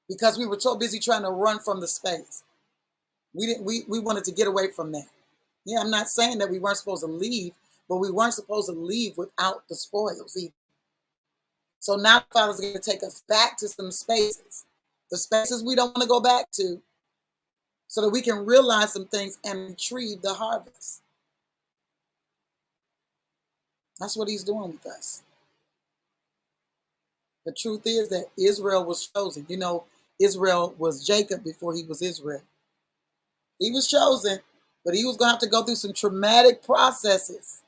because we were so busy trying to run from the space. We wanted to get away from that. Yeah, I'm not saying that we weren't supposed to leave, but we weren't supposed to leave without the spoils either. So now Father's going to take us back to some spaces, the spaces we don't want to go back to, so that we can realize some things and retrieve the harvest. That's what he's doing with us. The truth is that Israel was chosen. You know, Israel was Jacob before he was Israel. He was chosen, but he was going to have to go through some traumatic processes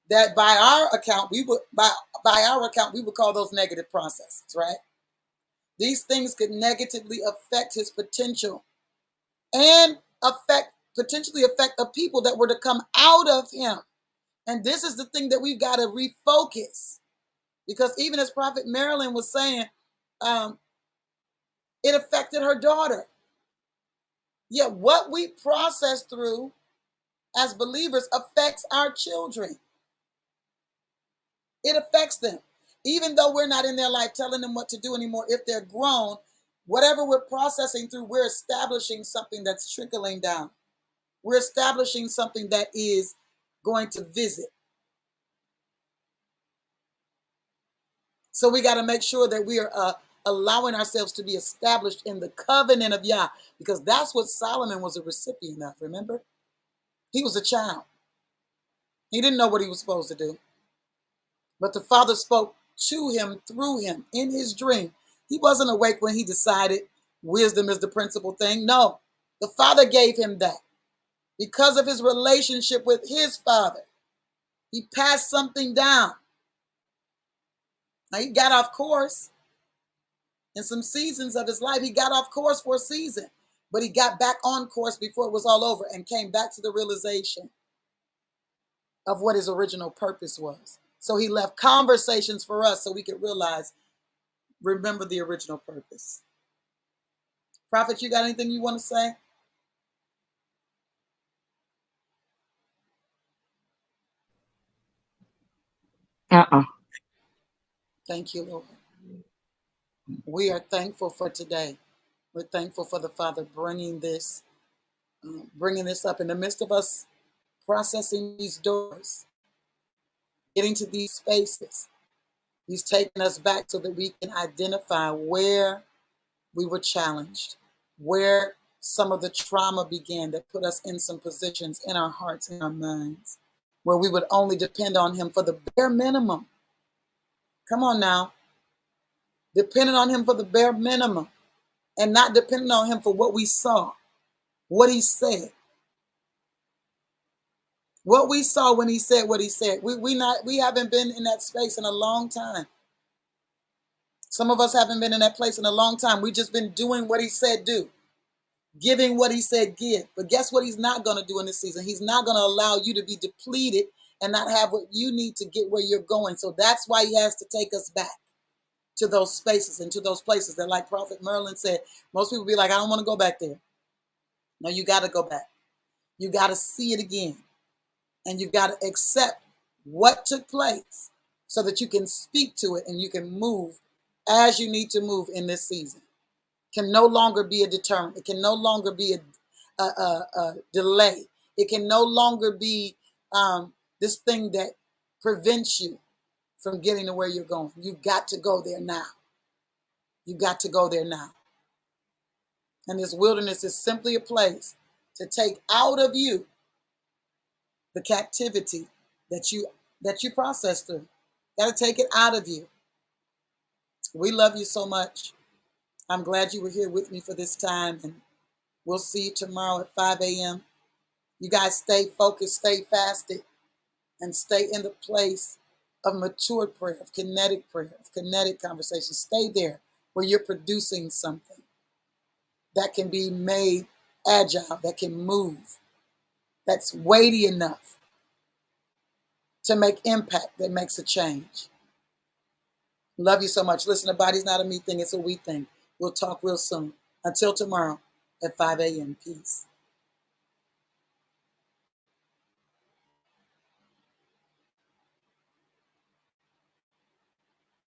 that by our account, we would call those negative processes, right? These things could negatively affect his potential and potentially affect the people that were to come out of him. And this is the thing that we've got to refocus. Because even as Prophet Marilyn was saying, it affected her daughter. Yet what we process through as believers affects our children. It affects them. Even though we're not in their life telling them what to do anymore, if they're grown, whatever we're processing through, we're establishing something that's trickling down. We're establishing something that is going to visit. So we got to make sure that we are allowing ourselves to be established in the covenant of Yah, because that's what Solomon was a recipient of, remember? He was a child. He didn't know what he was supposed to do. But the Father spoke to him through him in his dream. He wasn't awake when he decided wisdom is the principal thing. No, the Father gave him that. Because of his relationship with his Father, he passed something down. Now, he got off course. In some seasons of his life, he got off course for a season, but he got back on course before it was all over and came back to the realization of what his original purpose was. So he left conversations for us so we could remember the original purpose. Prophet, you got anything you want to say? Thank you, Lord. We are thankful for today. We're thankful for the Father bringing this up in the midst of us processing these doors, getting to these spaces. He's taken us back so that we can identify where we were challenged, where some of the trauma began that put us in some positions in our hearts and our minds, where we would only depend on him for the bare minimum. Come on now. Depending on him for the bare minimum and not depending on him for what we saw, what he said. What we saw when he said what he said. We haven't been in that space in a long time. Some of us haven't been in that place in a long time. We've just been doing what he said do, giving what he said give. But guess what he's not going to do in this season? He's not going to allow you to be depleted and not have what you need to get where you're going. So that's why he has to take us back to those spaces and to those places that, like Prophet Merlin said, most people be like, I don't want to go back there. No, you got to go back. You got to see it again. And you've got to accept what took place so that you can speak to it and you can move as you need to move in this season. It can no longer be a deterrent. It can no longer be delay. It can no longer be this thing that prevents you from getting to where you're going. You've got to go there now. You've got to go there now. And this wilderness is simply a place to take out of you the captivity that you process through. Got to take it out of you. We love you so much. I'm glad you were here with me for this time, and we'll see you tomorrow at 5 a.m. You guys stay focused, stay fasted, and stay in the place of mature prayer, of kinetic prayer, of kinetic conversation. Stay there where you're producing something that can be made agile, that can move, that's weighty enough to make impact, that makes a change. Love you so much. Listen, the body's not a me thing, it's a we thing. We'll talk real soon. Until tomorrow at 5 a.m. Peace.